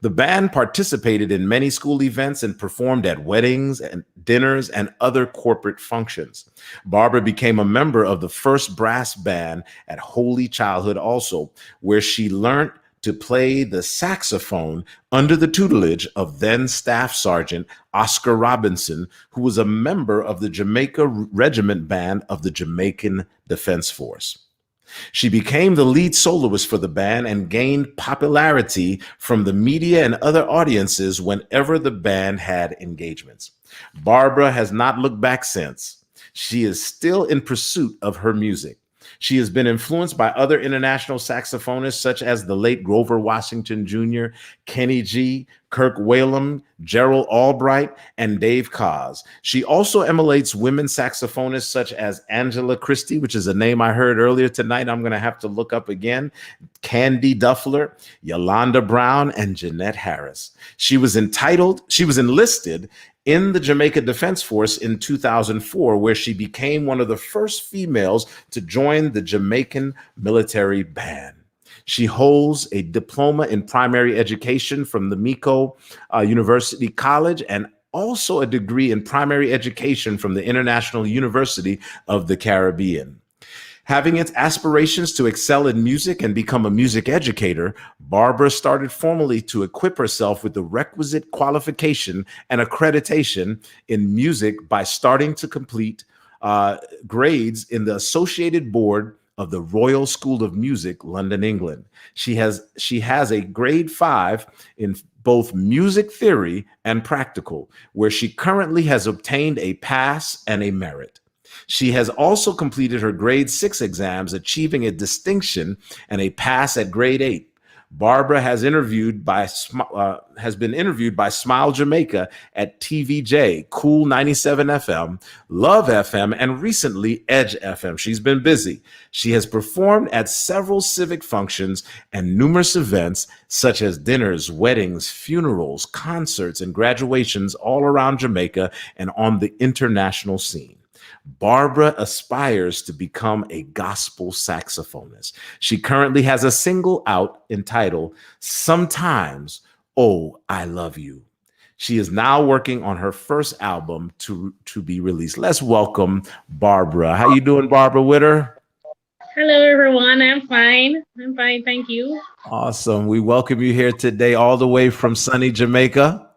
The band participated in many school events and performed at weddings and dinners and other corporate functions. Barbara became a member of the first brass band at Holy Childhood also, where she learned to play the saxophone under the tutelage of then Staff Sergeant Oscar Robinson, who was a member of the Jamaica Regiment Band of the Jamaican Defense Force. She became the lead soloist for the band and gained popularity from the media and other audiences whenever the band had engagements. Barbara has not looked back since. She is still in pursuit of her music. She has been influenced by other international saxophonists such as the late Grover Washington Jr., Kenny G, Kirk Whalum, Gerald Albright, and Dave Koz. She also emulates women saxophonists such as Angela Christie, which is a name I heard earlier tonight. I'm going to have to look up again. Candy Duffler, Yolanda Brown, and Jeanette Harris. She was enlisted in the Jamaica Defense Force in 2004, where she became one of the first females to join the Jamaican military band. She holds a diploma in primary education from the Miko University College and also a degree in primary education from the International University of the Caribbean. Having its aspirations to excel in music and become a music educator, Barbara started formally to equip herself with the requisite qualification and accreditation in music by starting to complete grades in the Associated Board of the Royal School of Music, London, England. She has a grade 5 in both music theory and practical, where she currently has obtained a pass and a merit. She has also completed her grade 6 exams, achieving a distinction and a pass at grade 8. Barbara has been interviewed by Smile Jamaica at TVJ, Cool 97 FM, Love FM, and recently Edge FM. She's been busy. She has performed at several civic functions and numerous events such as dinners, weddings, funerals, concerts, and graduations all around Jamaica and on the international scene. Barbara aspires to become a gospel saxophonist. She currently has a single out entitled Sometimes, Oh, I Love You. She is now working on her first album to be released. Let's welcome Barbara. How you doing, Barbara Witter? Hello, everyone. I'm fine. Thank you. Awesome. We welcome you here today all the way from sunny Jamaica.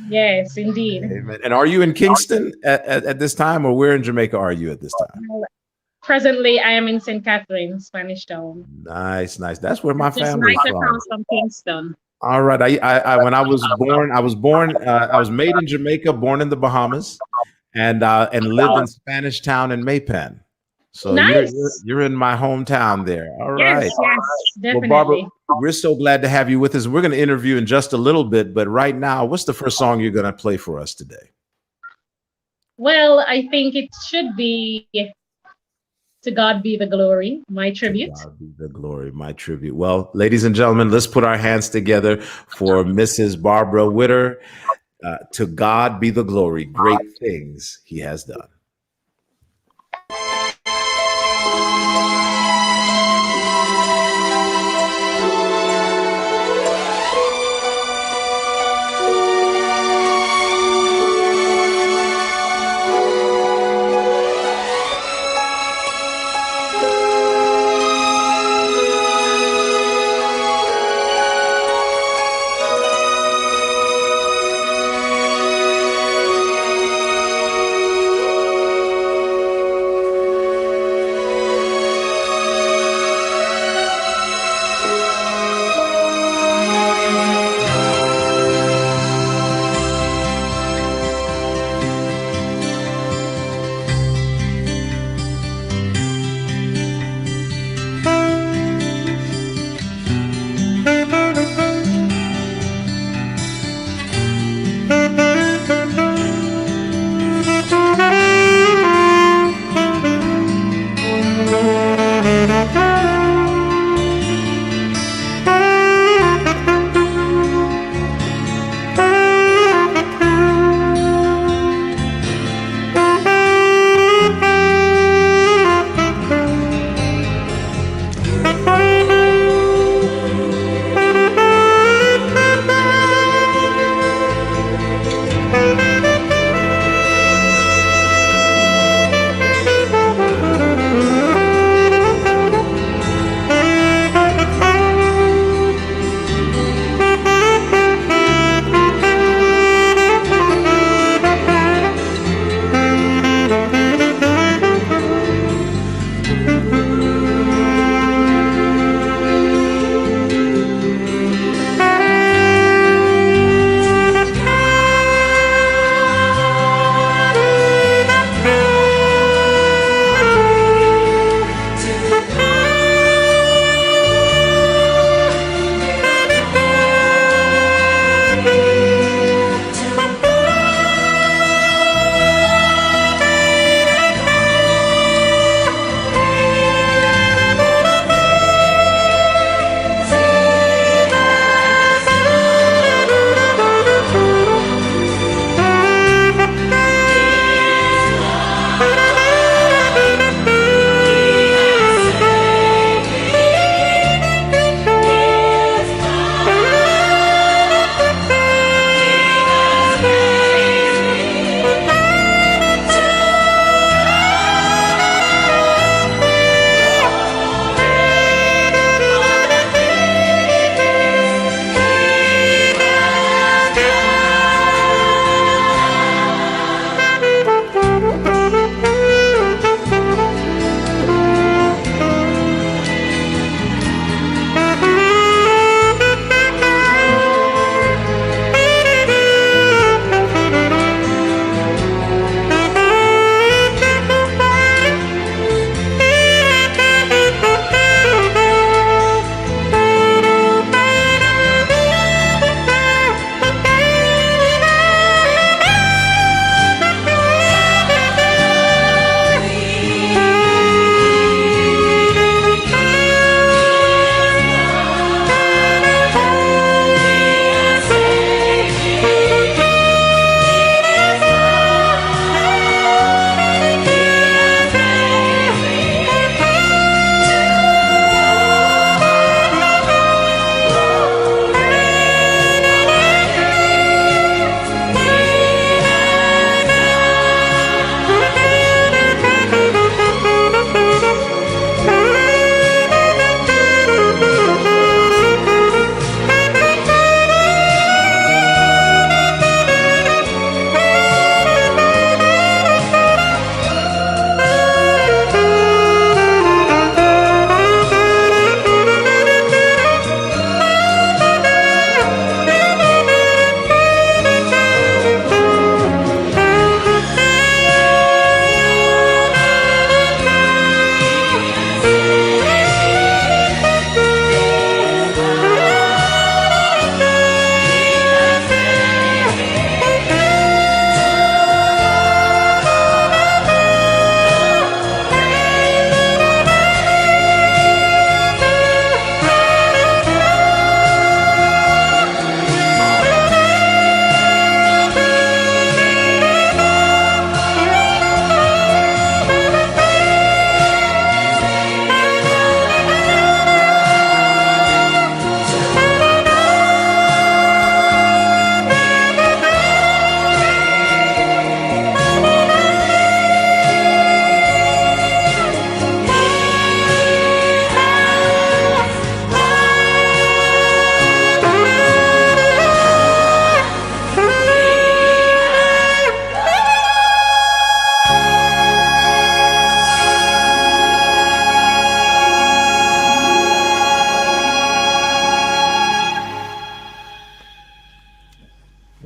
Yes, indeed. Amen. And are you in Kingston at this time, or where in Jamaica are you at this time? Presently, I am in St. Catherine, Spanish Town. Nice. That's where my Just family's right from. across from Kingston. All right. I when I was born. I was made in Jamaica, born in the Bahamas, and lived in Spanish Town in Maypen. So nice. you're in my hometown there. All right. Yes, definitely. Well, Barbara, we're so glad to have you with us. We're going to interview in just a little bit, but right now, what's the first song you're going to play for us today? Well, I think it should be To God Be the Glory, my tribute. To God be the glory, my tribute. Well, ladies and gentlemen, let's put our hands together for Mrs. Barbara Witter. To God be the glory, great things he has done.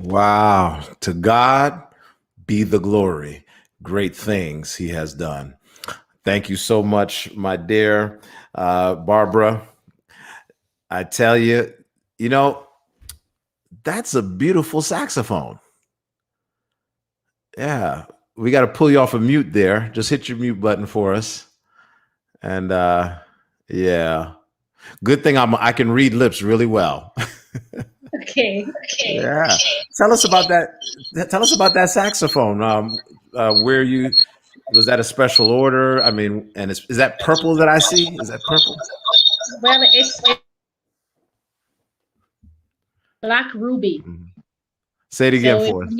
Wow. To God be the glory. Great things he has done. Thank you so much, my dear Barbara. I tell you, you know, that's a beautiful saxophone. Yeah. We got to pull you off of mute there. Just hit your mute button for us. And yeah. Good thing I can read lips really well. Okay. Yeah. Tell us about that. Tell us about that saxophone. Where you was that a special order? I mean, and is that purple that I see? Is that purple? Well, it's black ruby. Say it again So for us.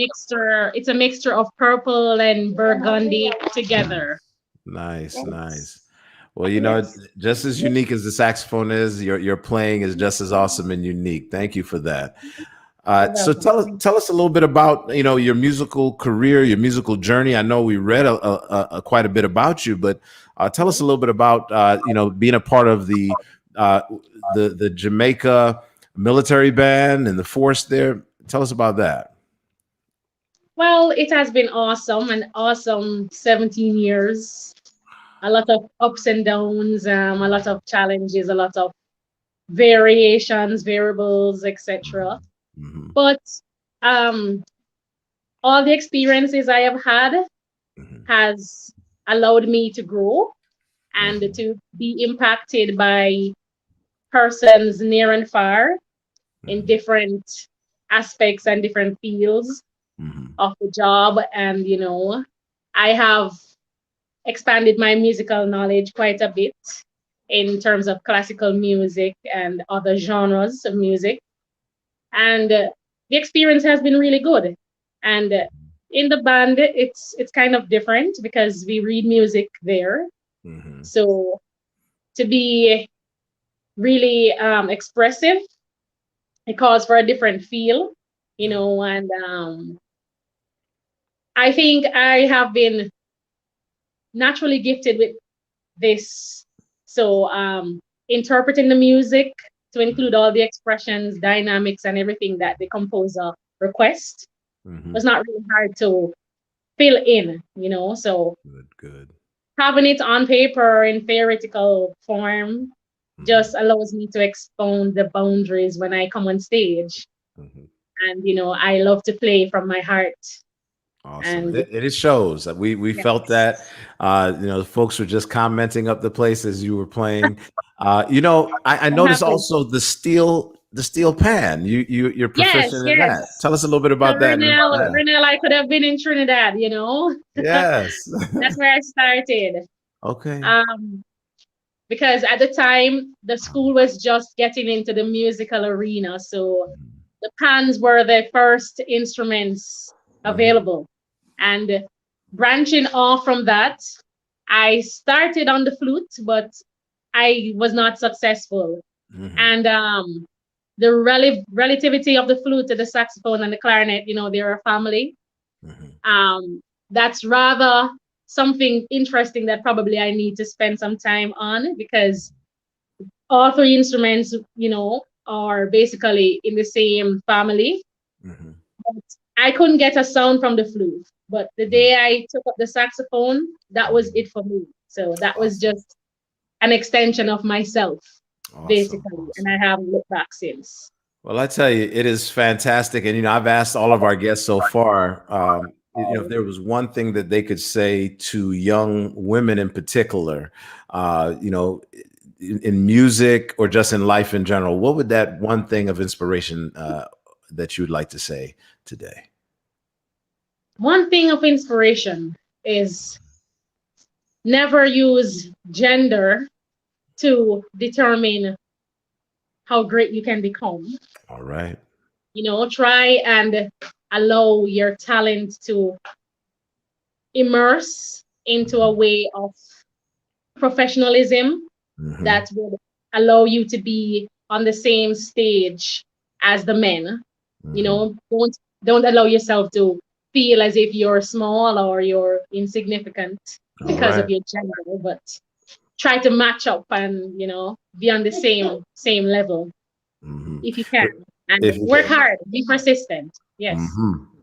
it's a mixture of purple and burgundy together. Nice, nice. Yes. Well, you know, just as unique as the saxophone is, your playing is just as awesome and unique. Thank you for that. So tell us a little bit about, you know, your musical career, your musical journey. I know we read quite a bit about you, but tell us a little bit about you know, being a part of the Jamaica military band and the force there. Tell us about that. Well, it has been awesome, an awesome 17 years. A lot of ups and downs, a lot of challenges, a lot of variations, variables, etc. But all the experiences I have had has allowed me to grow and to be impacted by persons near and far in different aspects and different fields of the job. And, you know, I have expanded my musical knowledge quite a bit in terms of classical music and other genres of music. And the experience has been really good. And in the band, it's kind of different because we read music there. So to be really expressive, it calls for a different feel, you know. And I think I have been naturally gifted with this. So interpreting the music to include all the expressions, dynamics, and everything that the composer requests was not really hard to fill in, you know. So good. Having it on paper in theoretical form just allows me to expound the boundaries when I come on stage. And, you know, I love to play from my heart. Awesome. It shows that we felt that. You know, the folks were just commenting up the place as you were playing. You know, I noticed also the steel pan. You're proficient in that. Tell us a little bit about that. Rinelle, I could have been in Trinidad, you know. Yes. That's where I started. Okay. Because at the time the school was just getting into the musical arena, so the pans were the first instruments available. And branching off from that, I started on the flute, but I was not successful. And the relativity of the flute to the saxophone and the clarinet, you know, they're a family. That's rather something interesting that probably I need to spend some time on, because all three instruments, you know, are basically in the same family. But I couldn't get a sound from the flute. But the day I took up the saxophone, that was it for me. So that was just an extension of myself, basically. And I haven't looked back since. Well, I tell you, it is fantastic. And, you know, I've asked all of our guests so far, you know, if there was one thing that they could say to young women in particular, you know, in music or just in life in general, what would that one thing of inspiration that you would like to say today? One thing of inspiration is never use gender to determine how great you can become. All right. You know, try and allow your talent to immerse into a way of professionalism that would allow you to be on the same stage as the men. You know, don't allow yourself to feel as if you're small or you're insignificant because of your gender, but try to match up and, you know, be on the same level if you can. And If you work can. hard, be persistent. Yes.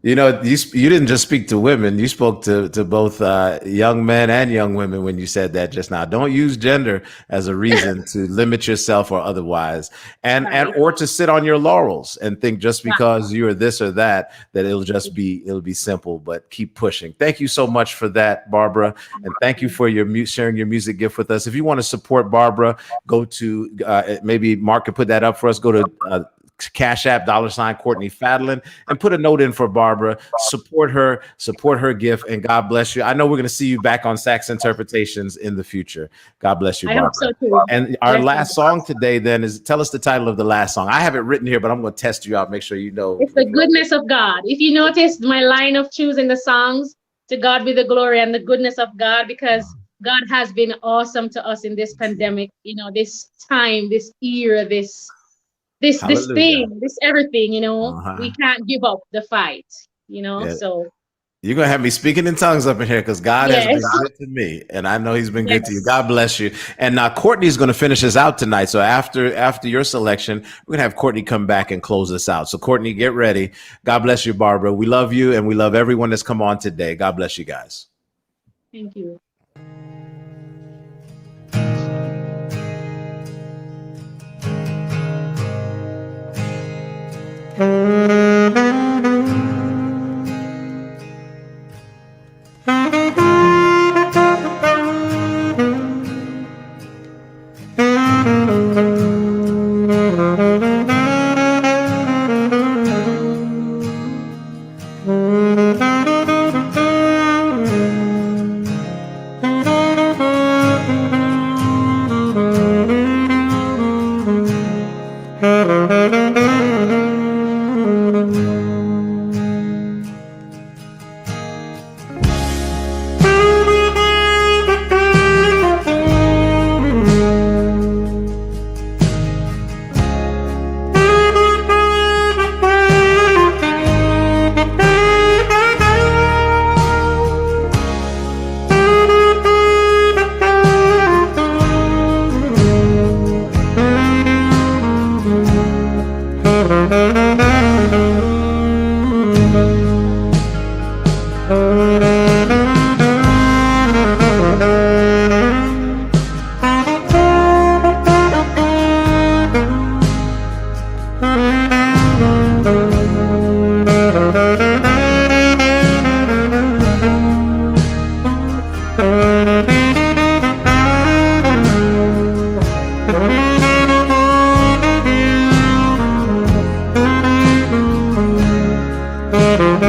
You know, you didn't just speak to women. You spoke to both young men and young women when you said that just now. Don't use gender as a reason to limit yourself or otherwise, and or to sit on your laurels and think just because you're this or that it'll be simple. But keep pushing. Thank you so much for that, Barbara, and thank you for your sharing your music gift with us. If you want to support Barbara, go to maybe Mark could put that up for us. Go to Cash App $ Courtney Fadlin and put a note in for Barbara. Support her gift, and God bless you. I know we're going to see you back on Sax Interpretations in the future. God bless you, Barbara. I hope so too. And our last song today then is, tell us the title of the last song. I have it written here, but I'm going to test you out, make sure you know. It's the goodness of God. If you noticed my line of choosing the songs, to God be the glory and the goodness of God, because God has been awesome to us in this pandemic, you know, this time, this year, this thing, this everything, you know. We can't give up the fight, you know. So you're gonna have me speaking in tongues up in here because God has been good to me, and I know He's been good to you. God bless you. And now Courtney's gonna finish us out tonight. So after your selection, we're gonna have Courtney come back and close us out. So Courtney, get ready. God bless you, Barbara. We love you, and we love everyone that's come on today. God bless you guys. Thank you. Mm-hmm.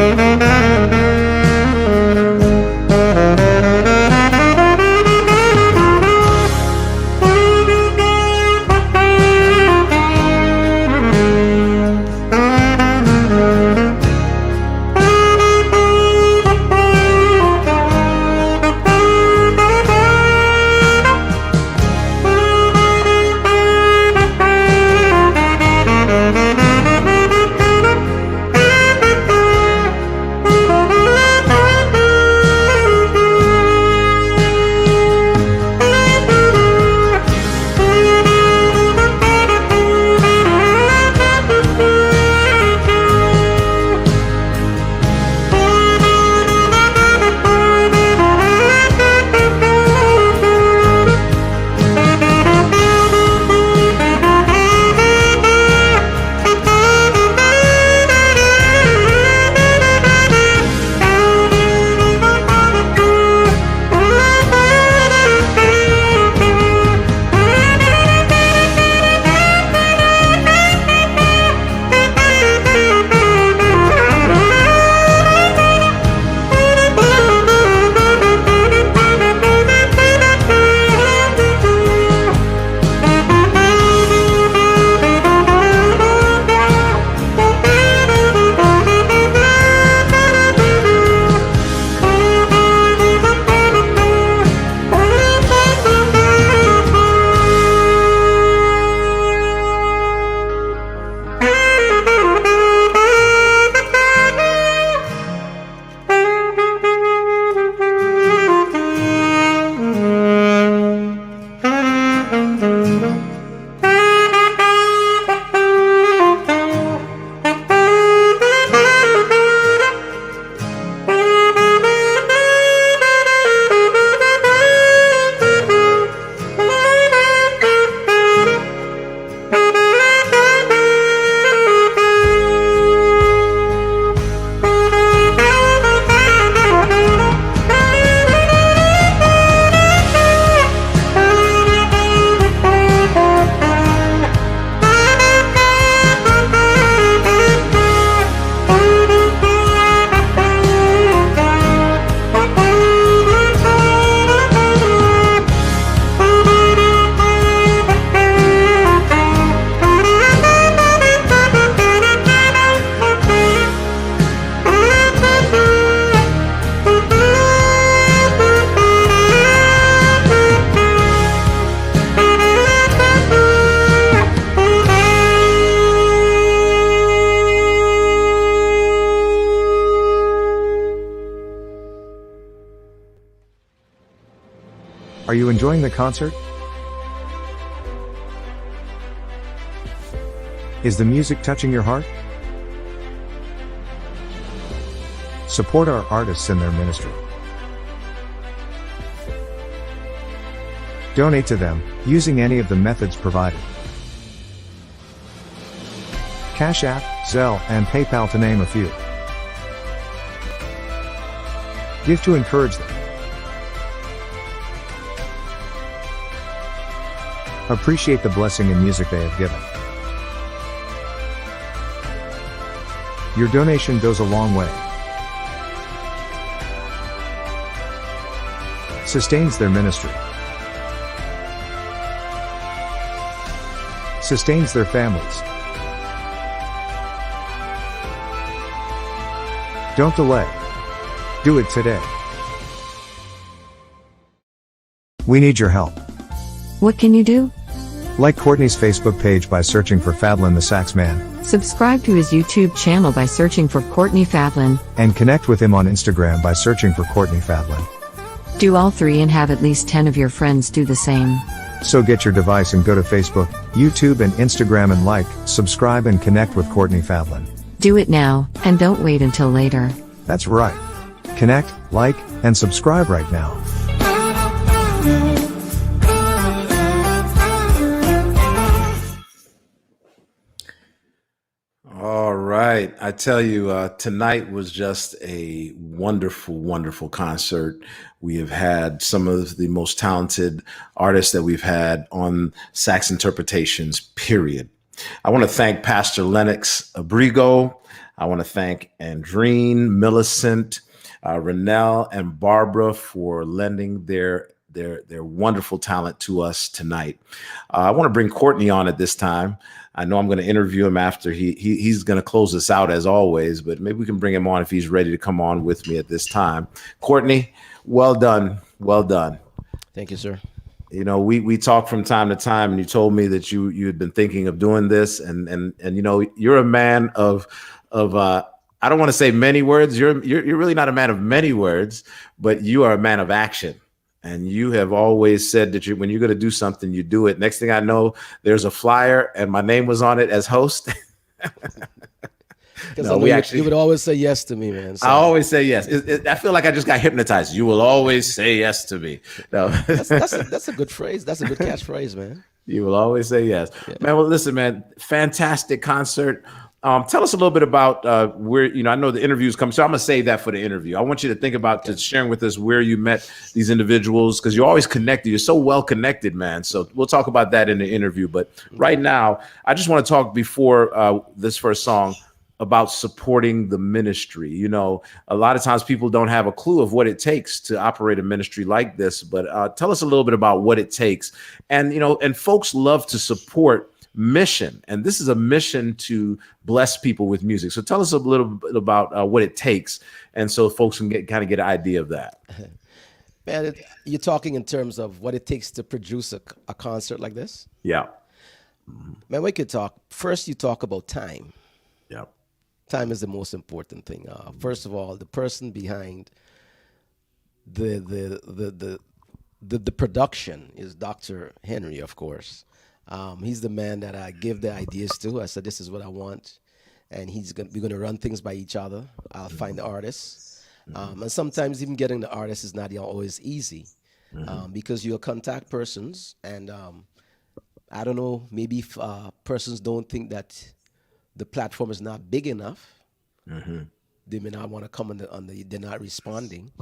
Are you enjoying the concert? Is the music touching your heart? Support our artists in their ministry. Donate to them, using any of the methods provided. Cash App, Zelle, and PayPal to name a few. Give to encourage them. Appreciate the blessing and music they have given. Your donation goes a long way. Sustains their ministry. Sustains their families. Don't delay. Do it today. We need your help. What can you do? Like Courtney's Facebook page by searching for Fadlin the Sax Man. Subscribe to his YouTube channel by searching for Courtney Fadlin. And connect with him on Instagram by searching for Courtney Fadlin. Do all three and have at least 10 of your friends do the same. So get your device and go to Facebook, YouTube and Instagram and like, subscribe and connect with Courtney Fadlin. Do it now, and don't wait until later. That's right. Connect, like, and subscribe right now. All right. I tell you, tonight was just a wonderful, wonderful concert. We have had some of the most talented artists that we've had on Sax Interpretations, period. I want to thank Pastor Lennox Abrigo. I want to thank Andrene, Millicent, Rinelle, and Barbara for lending their wonderful talent to us tonight. I want to bring Courtney on at this time. I know I'm going to interview him after he's going to close us out as always, but maybe we can bring him on if he's ready to come on with me at this time. Courtney, well done. Well done. Thank you, sir. You know, we talk from time to time, and you told me that you had been thinking of doing this, and you know, you're a man of I don't want to say many words. You're really not a man of many words, but you are a man of action. And you have always said that when you're going to do something, you do it. Next thing I know, there's a flyer and my name was on it as host. No, you would always say yes to me, man. So. I always say yes. I feel like I just got hypnotized. You will always say yes to me. No. That's a good phrase. That's a good catchphrase, man. You will always say yes. Yeah. Man, well, listen, man, fantastic concert. Tell us a little bit about where, you know, I know the interviews come, so I'm going to save that for the interview. I want you to think about just sharing with us where you met these individuals, because you're always connected. You're so well connected, man. So we'll talk about that in the interview. But right now, I just want to talk before this first song about supporting the ministry. You know, a lot of times people don't have a clue of what it takes to operate a ministry like this. But tell us a little bit about what it takes. And, you know, and folks love to support mission, and this is a mission to bless people with music. So tell us a little bit about what it takes, and so folks can get an idea of that. Man, you're talking in terms of what it takes to produce a concert like this? Yeah. Man, we could talk. First, you talk about time. Yeah. Time is the most important thing. First of all, the person behind the production is Dr. Henry, of course. He's the man that I give the ideas to. I said, this is what I want. And we're going to run things by each other. I'll find the artists. And sometimes even getting the artists is not always easy because you'll contact persons. And I don't know, maybe if persons don't think that the platform is not big enough, they may not want to come they're not responding.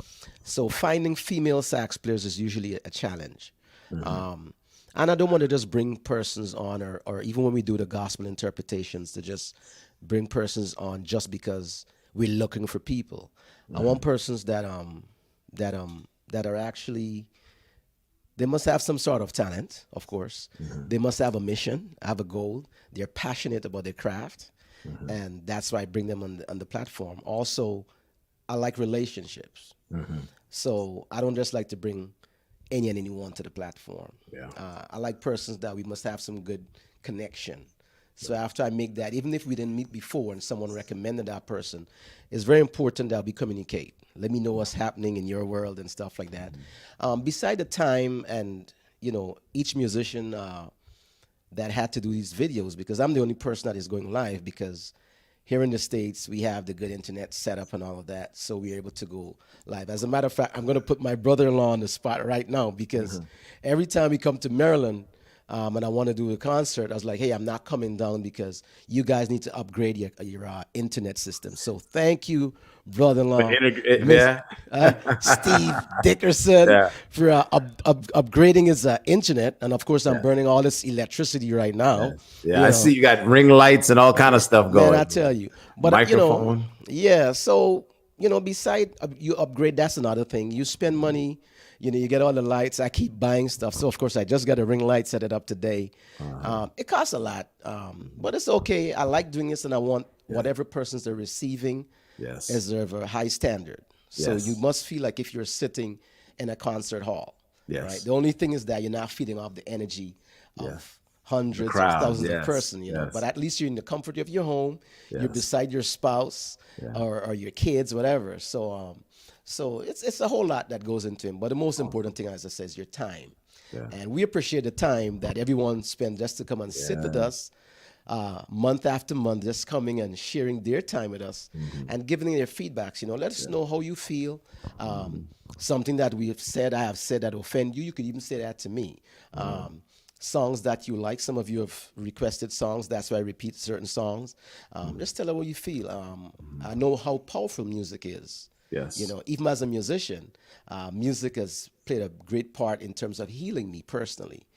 So finding female sax players is usually a challenge. And I don't want to just bring persons on, or even when we do the gospel interpretations, to just bring persons on just because we're looking for people. I want persons that are actually, they must have some sort of talent, of course. They must have a mission, have a goal. They're passionate about their craft, and that's why I bring them on the platform. Also, I like relationships, so I don't just like to bring anyone to the platform. I like persons that we must have some good connection. So after I make that, even if we didn't meet before and someone recommended that person, it's very important that we communicate. Let me know what's happening in your world and stuff like that. Beside the time and, each musician that had to do these videos, because I'm the only person that is going live, because here in the States, we have the good internet setup and all of that, so we're able to go live. As a matter of fact, I'm going to put my brother-in-law on the spot right now, because every time we come to Maryland and I want to do a concert, I was like, hey, I'm not coming down because you guys need to upgrade your internet system. So thank you, brother-in-law, Steve Dickerson, for upgrading his internet. And of course, I'm burning all this electricity right now. I see you got ring lights and all kind of stuff going. Man, I tell you. But microphone. So beside you upgrade, that's another thing. You spend money. You get all the lights. I keep buying stuff. So, of course, I just got a ring light, set it up today. It costs a lot, but it's okay. I like doing this, and I want whatever persons they're receiving is of a high standard. So you must feel like if you're sitting in a concert hall. Right? The only thing is that you're not feeding off the energy of hundreds of thousands of persons, but at least you're in the comfort of your home. You're beside your spouse or your kids, whatever. So it's a whole lot that goes into it. But the most important thing, as I said, is your time. And we appreciate the time that everyone spends just to come and sit with us month after month, just coming and sharing their time with us and giving their feedbacks. Let us know how you feel. Something that I have said that offend you, you could even say that to me. Songs that you like. Some of you have requested songs. That's why I repeat certain songs. Just tell us what you feel. I know how powerful music is. Even as a musician, music has played a great part in terms of healing me personally.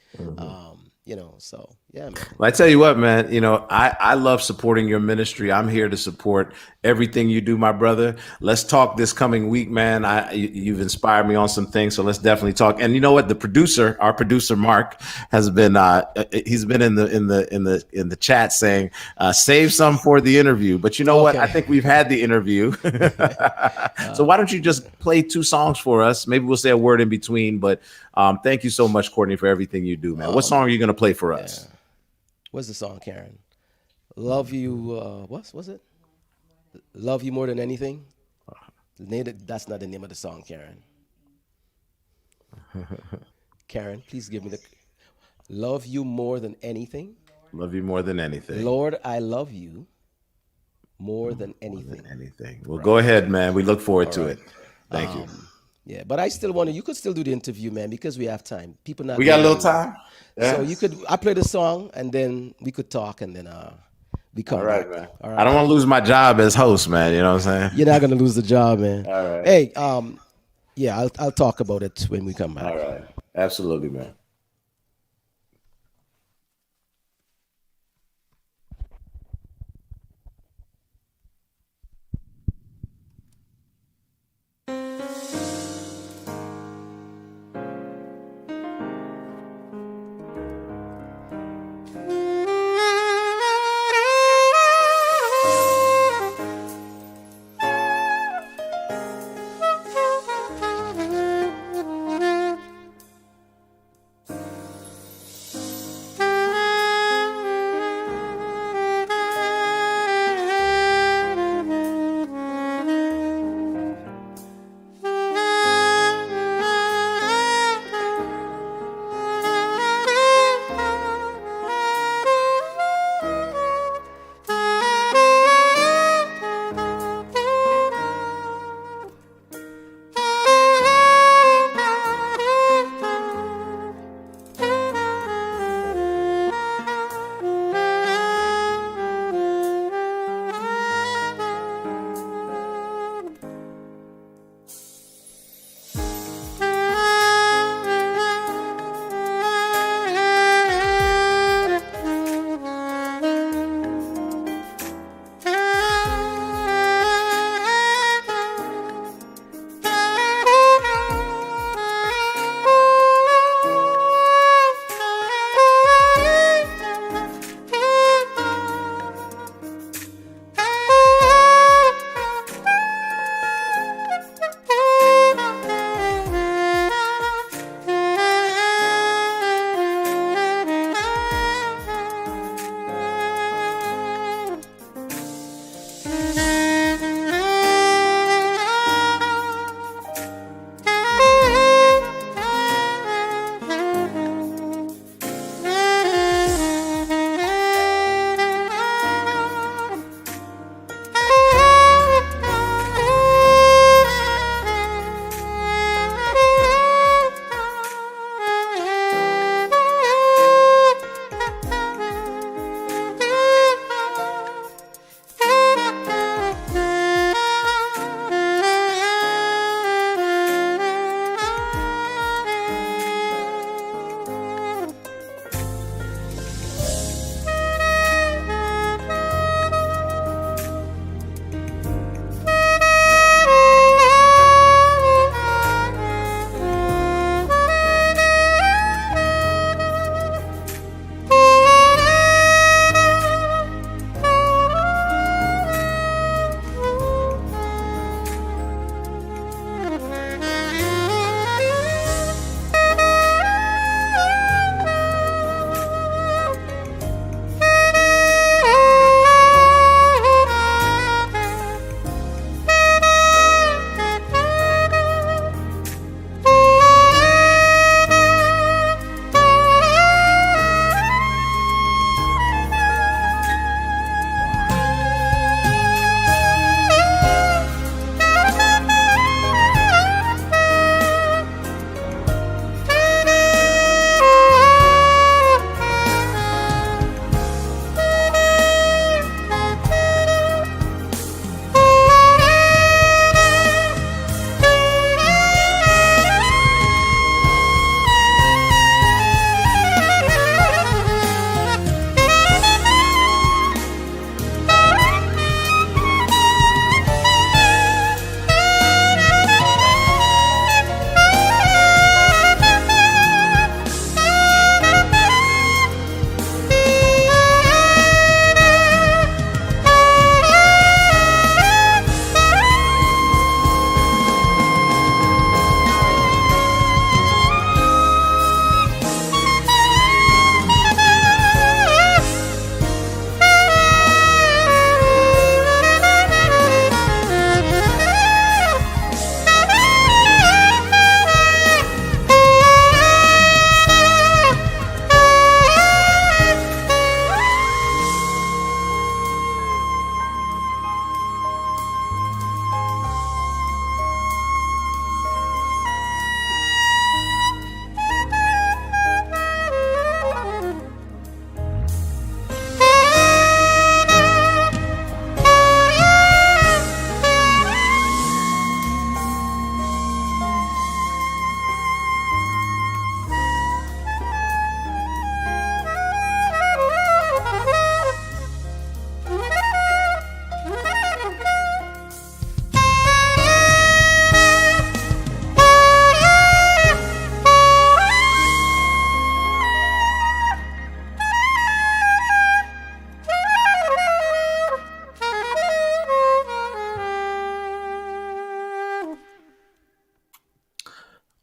So yeah, man. Well, I tell you what, man, I love supporting your ministry. I'm here to support everything you do, my brother. Let's talk this coming week, man. You've inspired me on some things, so let's definitely talk. And you know what? Our producer Mark has been he's been in the chat saying save some for the interview. But you know what? I think we've had the interview. So why don't you just play 2 songs for us? Maybe we'll say a word in between. But thank you so much, Courtney, for everything you do, man. What song are you going to play for us? What's the song, Karen? Love You. What's it? Love You More Than Anything. That's not the name of the song, Karen. Karen, please give me the Love You More Than Anything. Love you more than anything. Lord, I love you more than anything. Well, go ahead, man. We look forward to it. Thank you. Yeah, but I still you could still do the interview, man, because we have time. We got a little time. So I play the song and then we could talk and then we come back. Man. All right. I don't want to lose my job as host, man. You know what I'm saying? You're not going to lose the job, man. All right. Hey, I'll talk about it when we come back. All right. Absolutely, man.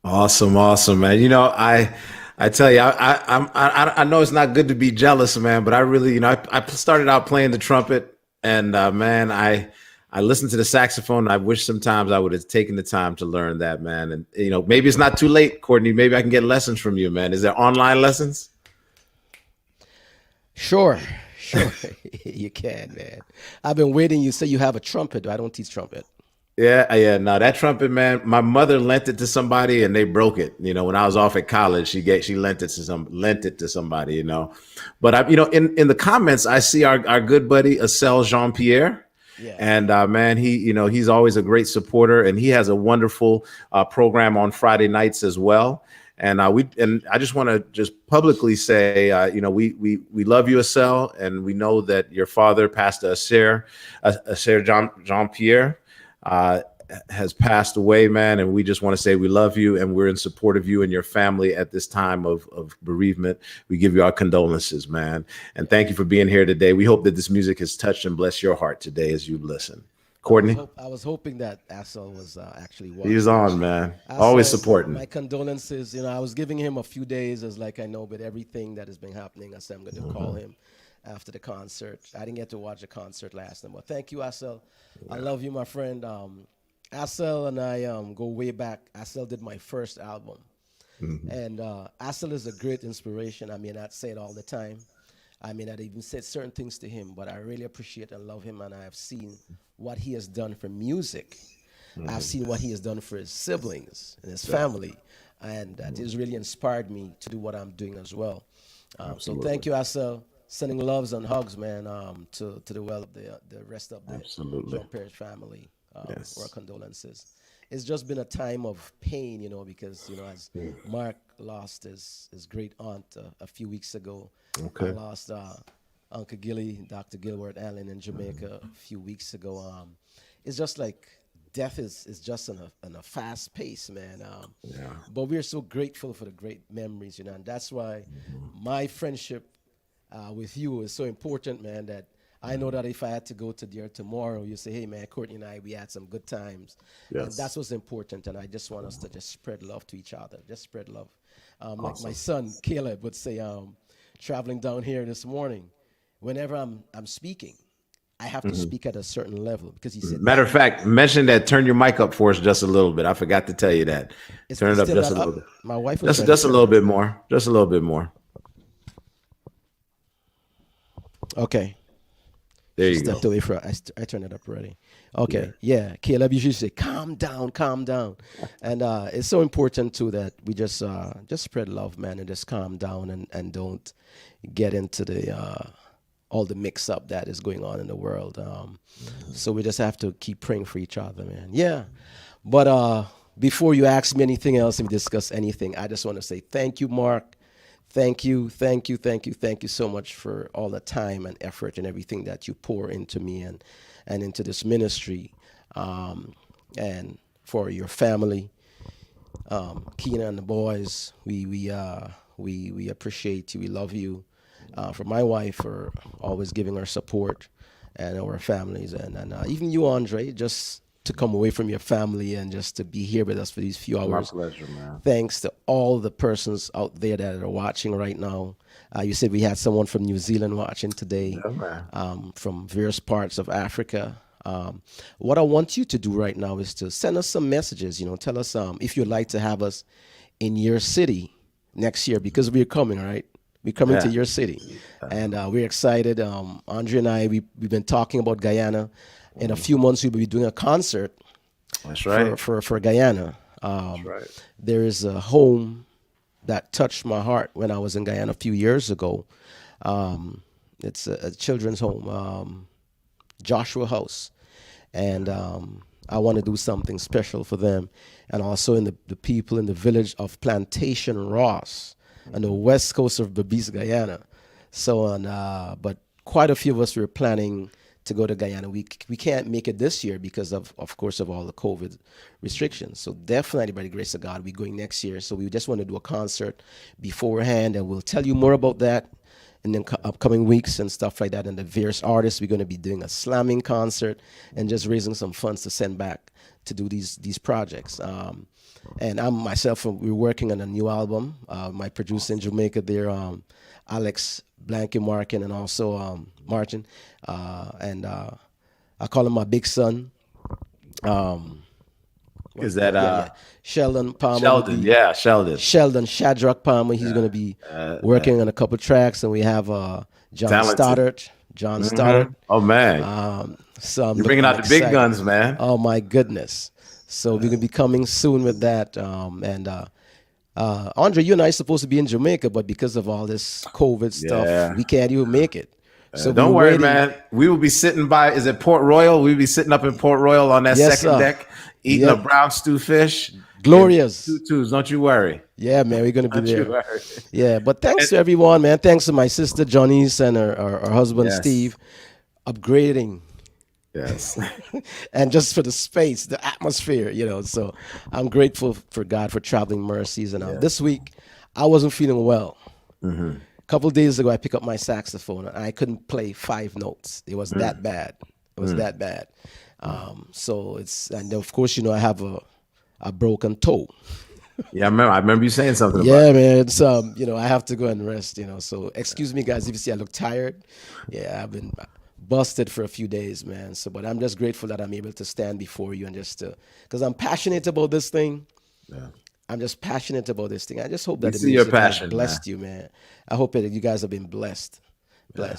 Awesome, awesome, man. I tell you, I know it's not good to be jealous, man, but I really, I started out playing the trumpet, and man, I listened to the saxophone. I wish sometimes I would have taken the time to learn that, man. And maybe it's not too late, Courtney. Maybe I can get lessons from you, man. Is there online lessons? Sure. You can, man. I've been waiting. You say you have a trumpet. I don't teach trumpet. Yeah. No, that trumpet, man. My mother lent it to somebody, and they broke it. When I was off at college, she lent it to somebody. But in the comments, I see our good buddy Acel Jean Pierre. Yeah. And man, he's always a great supporter, and he has a wonderful program on Friday nights as well. And I just want to just publicly say, we love you, Acel, and we know that your father, Pastor Acer Jean Pierre, has passed away, man. And we just want to say we love you, and we're in support of you and your family at this time of bereavement. We give you our condolences, man. And thank you for being here today. We hope that this music has touched and blessed your heart today as you listen. Courtney? I was hoping that Acel was actually watching. He's on, man. Always supporting. My condolences. I was giving him a few days as I know, but everything that has been happening, I said I'm going to call him after the concert. I didn't get to watch the concert last night, but thank you, Acel. Yeah. I love you, my friend. Acel and I go way back. Acel did my first album. And Acel is a great inspiration. I say it all the time. I'd even said certain things to him, but I really appreciate and love him, and I have seen what he has done for music. I've seen what he has done for his siblings and his family, and that has really inspired me to do what I'm doing as well. So thank you, Acel. Sending loves and hugs, man, to the rest of the Jean Pierre's family. Our condolences. It's just been a time of pain, because as Mark lost his great aunt a few weeks ago. Okay. I lost Uncle Gilly, Dr. Gilbert Allen in Jamaica a few weeks ago. It's just like death is just in a fast pace, man. But we're so grateful for the great memories, and that's why my friendship with you is so important, man, that I know that if I had to go to there tomorrow, you say, hey, man, Courtney and I, we had some good times. Yes. And that's what's important, and I just want us to just spread love to each other, just spread love. Awesome. Like my son, Caleb, would say, traveling down here this morning, whenever I'm speaking, I have to speak at a certain level, because he said. Matter of fact, mention that. Turn your mic up for us just a little bit. I forgot to tell you that. Turn it up just a little bit. My wife was just a little bit more. Just a little bit more. Okay. There you stepped go. Away from I turned it up already. Okay. Yeah. Caleb usually say, calm down. And it's so important too that we just spread love, man, and just calm down and don't get into the all the mix up that is going on in the world. So we just have to keep praying for each other, man. Yeah. But before you ask me anything else and we discuss anything, I just want to say thank you, Mark. Thank you so much for all the time and effort and everything that you pour into me and into this ministry, and for your family, Keena and the boys. We appreciate you. We love you. For my wife, for always giving her support, and our families, and even you, Andre, just to come away from your family and just to be here with us for these few hours. My pleasure, man. Thanks to all the persons out there that are watching right now. You said we had someone from New Zealand watching today, from various parts of Africa. What I want you to do right now is to send us some messages. Tell us if you'd like to have us in your city next year, because we're coming, right? We're coming to your city, and we're excited. Andre and I, we've been talking about Guyana. In a few months, we'll be doing a concert. That's right. For Guyana. That's right. There is a home that touched my heart when I was in Guyana a few years ago. It's a children's home, Joshua House. And I want to do something special for them. And also in the people in the village of Plantation Ross on the west coast of Berbice, Guyana. So, but quite a few of us were planning to go to Guyana. We can't make it this year because of course, of all the COVID restrictions. So definitely, by the grace of God, we're going next year. So we just want to do a concert beforehand, and we'll tell you more about that in the upcoming weeks and stuff like that. And the various artists, we're going to be doing a slamming concert and just raising some funds to send back to do these projects. And I'm myself, we're working on a new album. My producer in Jamaica there, Alex Blankenmarkin, and also Martin. And I call him my big son. Is that Sheldon Palmer? Sheldon. Sheldon Shadrach Palmer. He's going to be working on a couple tracks, and we have John Stoddard. Oh man! So you're bringing out the big guns, man. Oh my goodness! So we're going to be coming soon with that. And Andre, you and I are supposed to be in Jamaica, but because of all this COVID stuff, we can't even make it. So don't worry, man. We will be sitting by. Is it Port Royal? We'll be sitting up in Port Royal on that second deck, eating a brown stew fish. Glorious. Tutus, don't you worry. Yeah, man, we're going to be there. Yeah, but thanks to everyone, man. Thanks to my sister Janice and her husband Steve, upgrading. Yes. And just for the space, the atmosphere, So I'm grateful for God for traveling mercies. And this week, I wasn't feeling well. A couple of days ago, I picked up my saxophone and I couldn't play 5 notes. It was that bad. It was that bad. So and of course, I have a broken toe. Yeah, I remember you saying something about it. Yeah, man. It's, I have to go and rest, So excuse me, guys, if you see I look tired. Yeah, I've been busted for a few days, man. So, but I'm just grateful that I'm able to stand before you and just because I'm passionate about this thing. Yeah. I'm just passionate about this thing. I just hope that the music has blessed you, man. I hope that you guys have been blessed.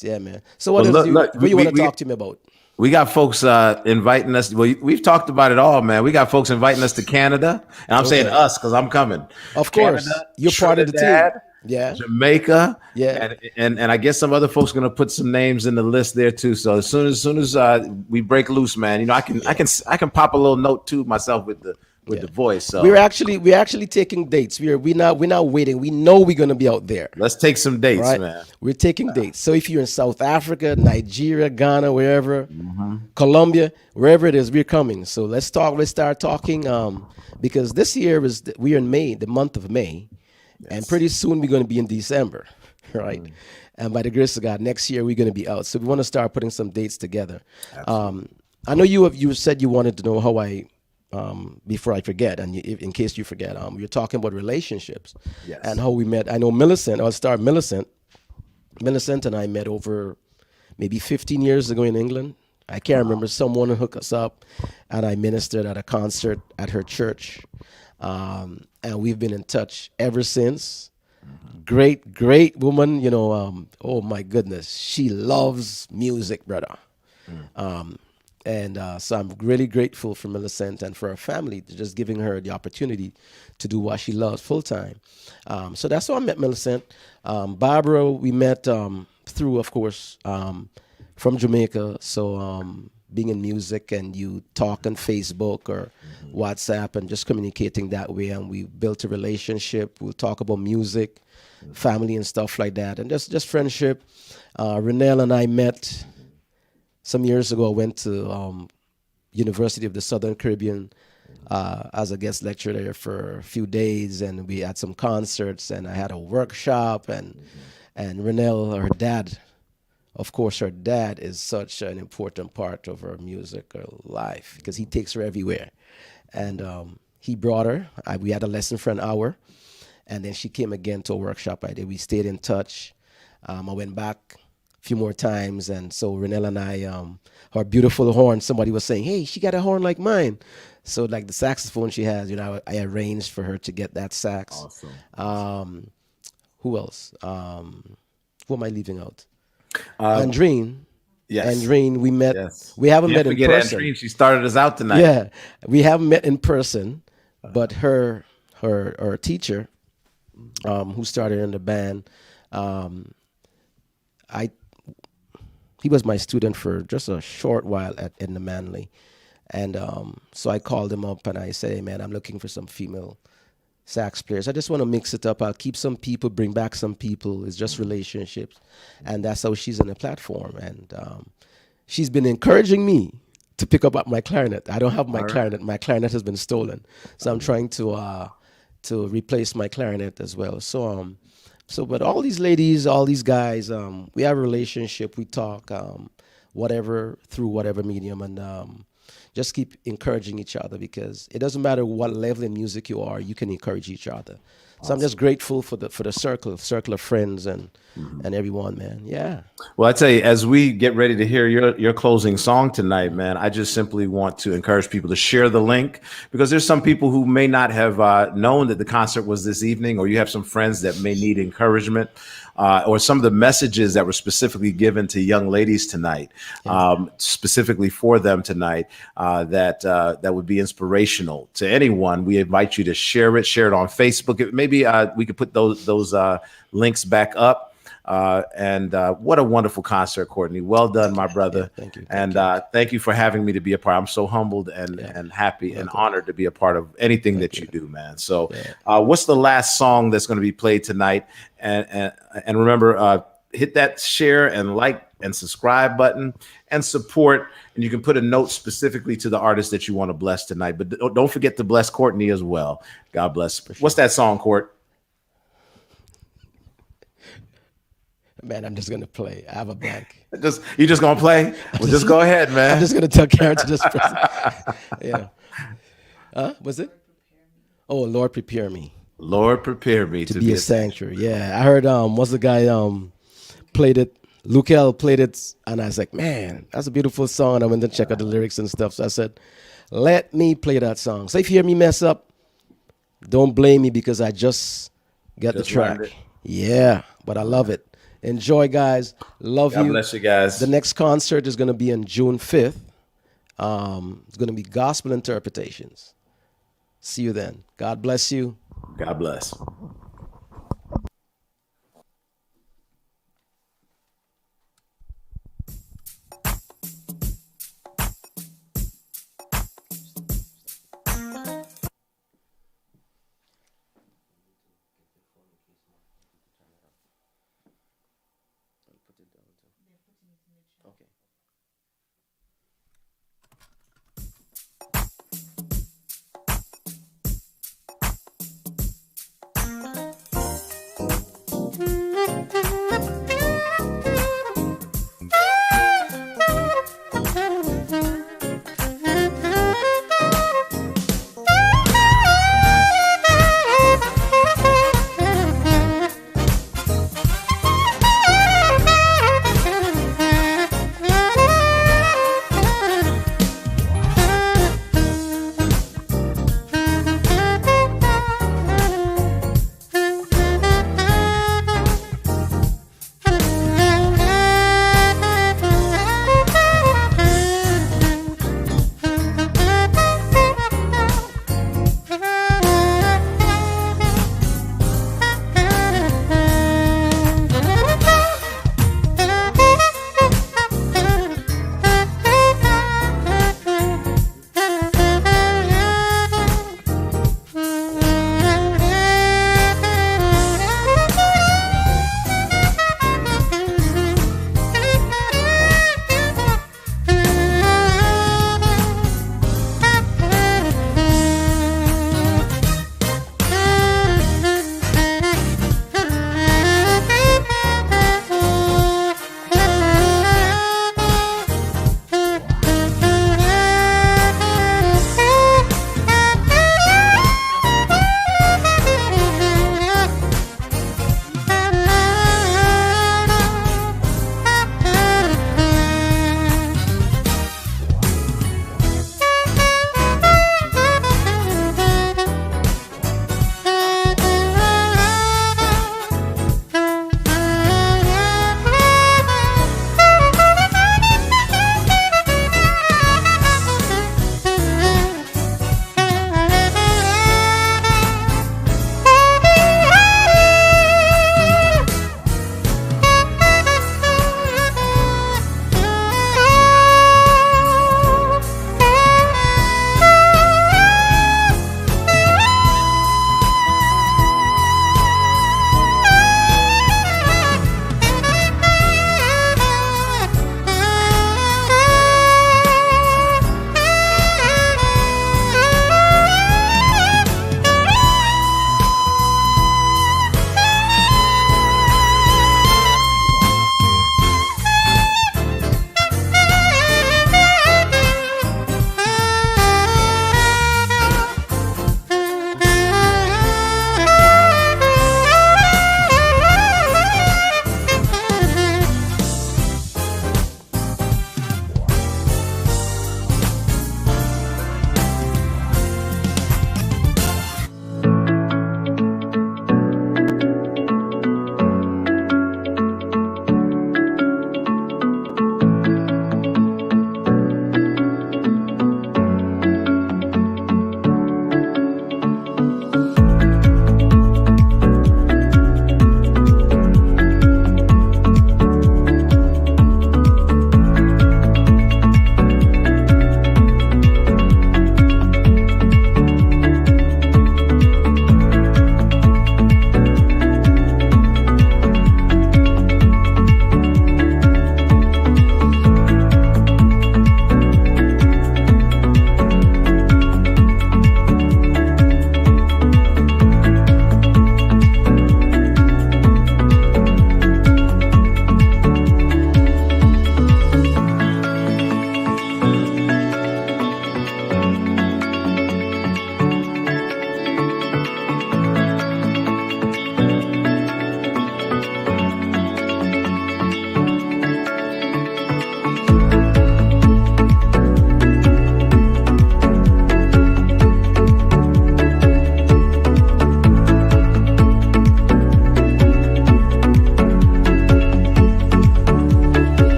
Yeah, man. So what you want to talk to me about? We got folks inviting us. Well, we've talked about it all, man. We got folks inviting us to Canada. And I'm saying us because I'm coming. Of course. Canada, you're part of the team. Yeah. Jamaica. Yeah. And I guess some other folks are going to put some names in the list there too. So as soon as we break loose, man, I can pop a little note too myself with the voice. So we're actually taking dates. We're not waiting. We know we're gonna be out there. Let's take some dates, right? Man. We're taking dates. So if you're in South Africa, Nigeria, Ghana, wherever, Colombia, wherever it is, we're coming. So let's start talking. Because this year we're in May, the month of May, and pretty soon we're gonna be in December, right? And by the grace of God, next year we're gonna be out. So we want to start putting some dates together. I know you said you wanted to know how I. Before I forget, and in case you forget, you're talking about relationships and how we met. I know Millicent. I'll start Millicent. Millicent and I met over maybe 15 years ago in England. I can't remember. Someone hooked us up, and I ministered at a concert at her church, and we've been in touch ever since. Great woman. Oh my goodness, she loves music, brother. And so I'm really grateful for Millicent and for her family, just giving her the opportunity to do what she loves full time. So that's how I met Millicent. Barbara, we met through, of course, from Jamaica. So being in music and you talk on Facebook or WhatsApp and just communicating that way. And we built a relationship. We'll talk about music, family and stuff like that. And just friendship. Rinelle and I met some years ago. I went to University of the Southern Caribbean as a guest lecturer there for a few days, and we had some concerts, and I had a workshop, and Rinelle, her dad, of course, her dad is such an important part of her musical life because he takes her everywhere, and he brought her. We had a lesson for an hour, and then she came again to a workshop I did. We stayed in touch. I went back few more times, and so Rinelle and I, her beautiful horn, somebody was saying, hey, she got a horn like mine. So like the saxophone she has, I arranged for her to get that sax. Awesome. Who else? Who am I leaving out? Andrene. Yes. Andrene, we met. Yes. We haven't met in person. Andrene, she started us out tonight. Yeah, we haven't met in person, but her teacher, who started in the band, he was my student for just a short while in the Manly. And so I called him up and I said, hey, man, I'm looking for some female sax players. I just want to mix it up. I'll keep some people, bring back some people. It's just relationships. And that's how she's on the platform. And she's been encouraging me to pick up my clarinet. I don't have my clarinet. My clarinet has been stolen. So I'm trying to replace my clarinet as well. So So, but all these ladies, all these guys, we have a relationship. We talk, whatever through whatever medium, and just keep encouraging each other because it doesn't matter what level in music you are, you can encourage each other. So I'm just grateful for the circle of friends and everyone, man. Yeah. Well, I tell you, as we get ready to hear your closing song tonight, man, I just simply want to encourage people to share the link because there's some people who may not have known that the concert was this evening, or you have some friends that may need encouragement, or some of the messages that were specifically given to young ladies tonight, specifically for them tonight, that would be inspirational to anyone. We invite you to share it on Facebook. Maybe we could put those links back up. And what a wonderful concert, Courtney. Well done, my brother. Yeah, thank you. Thank you for having me to be a part. I'm so humbled and happy and honored to be a part of anything that you do, man. So what's the last song that's going to be played tonight? And remember, hit that share and like and subscribe button and support. And you can put a note specifically to the artist that you want to bless tonight. But don't forget to bless Courtney as well. God bless. Sure. What's that song, Court? Man, I'm just gonna play. I have a blank. You just gonna play? Well, just go ahead, man. I'm just gonna tell Karen to just press it. Yeah. Was it? Oh, Lord, prepare me. Lord, prepare me to be a sanctuary. Yeah, I heard. What's the guy played it? Luke L played it, and I was like, man, that's a beautiful song. And I went to check out the lyrics and stuff. So I said, let me play that song. So if you hear me mess up, don't blame me because I just got the track. Yeah, but I love it. Enjoy, guys. Love you. God bless you guys. The next concert is going to be on June 5th. It's going to be gospel interpretations. See you then. God bless you. God bless. Okay.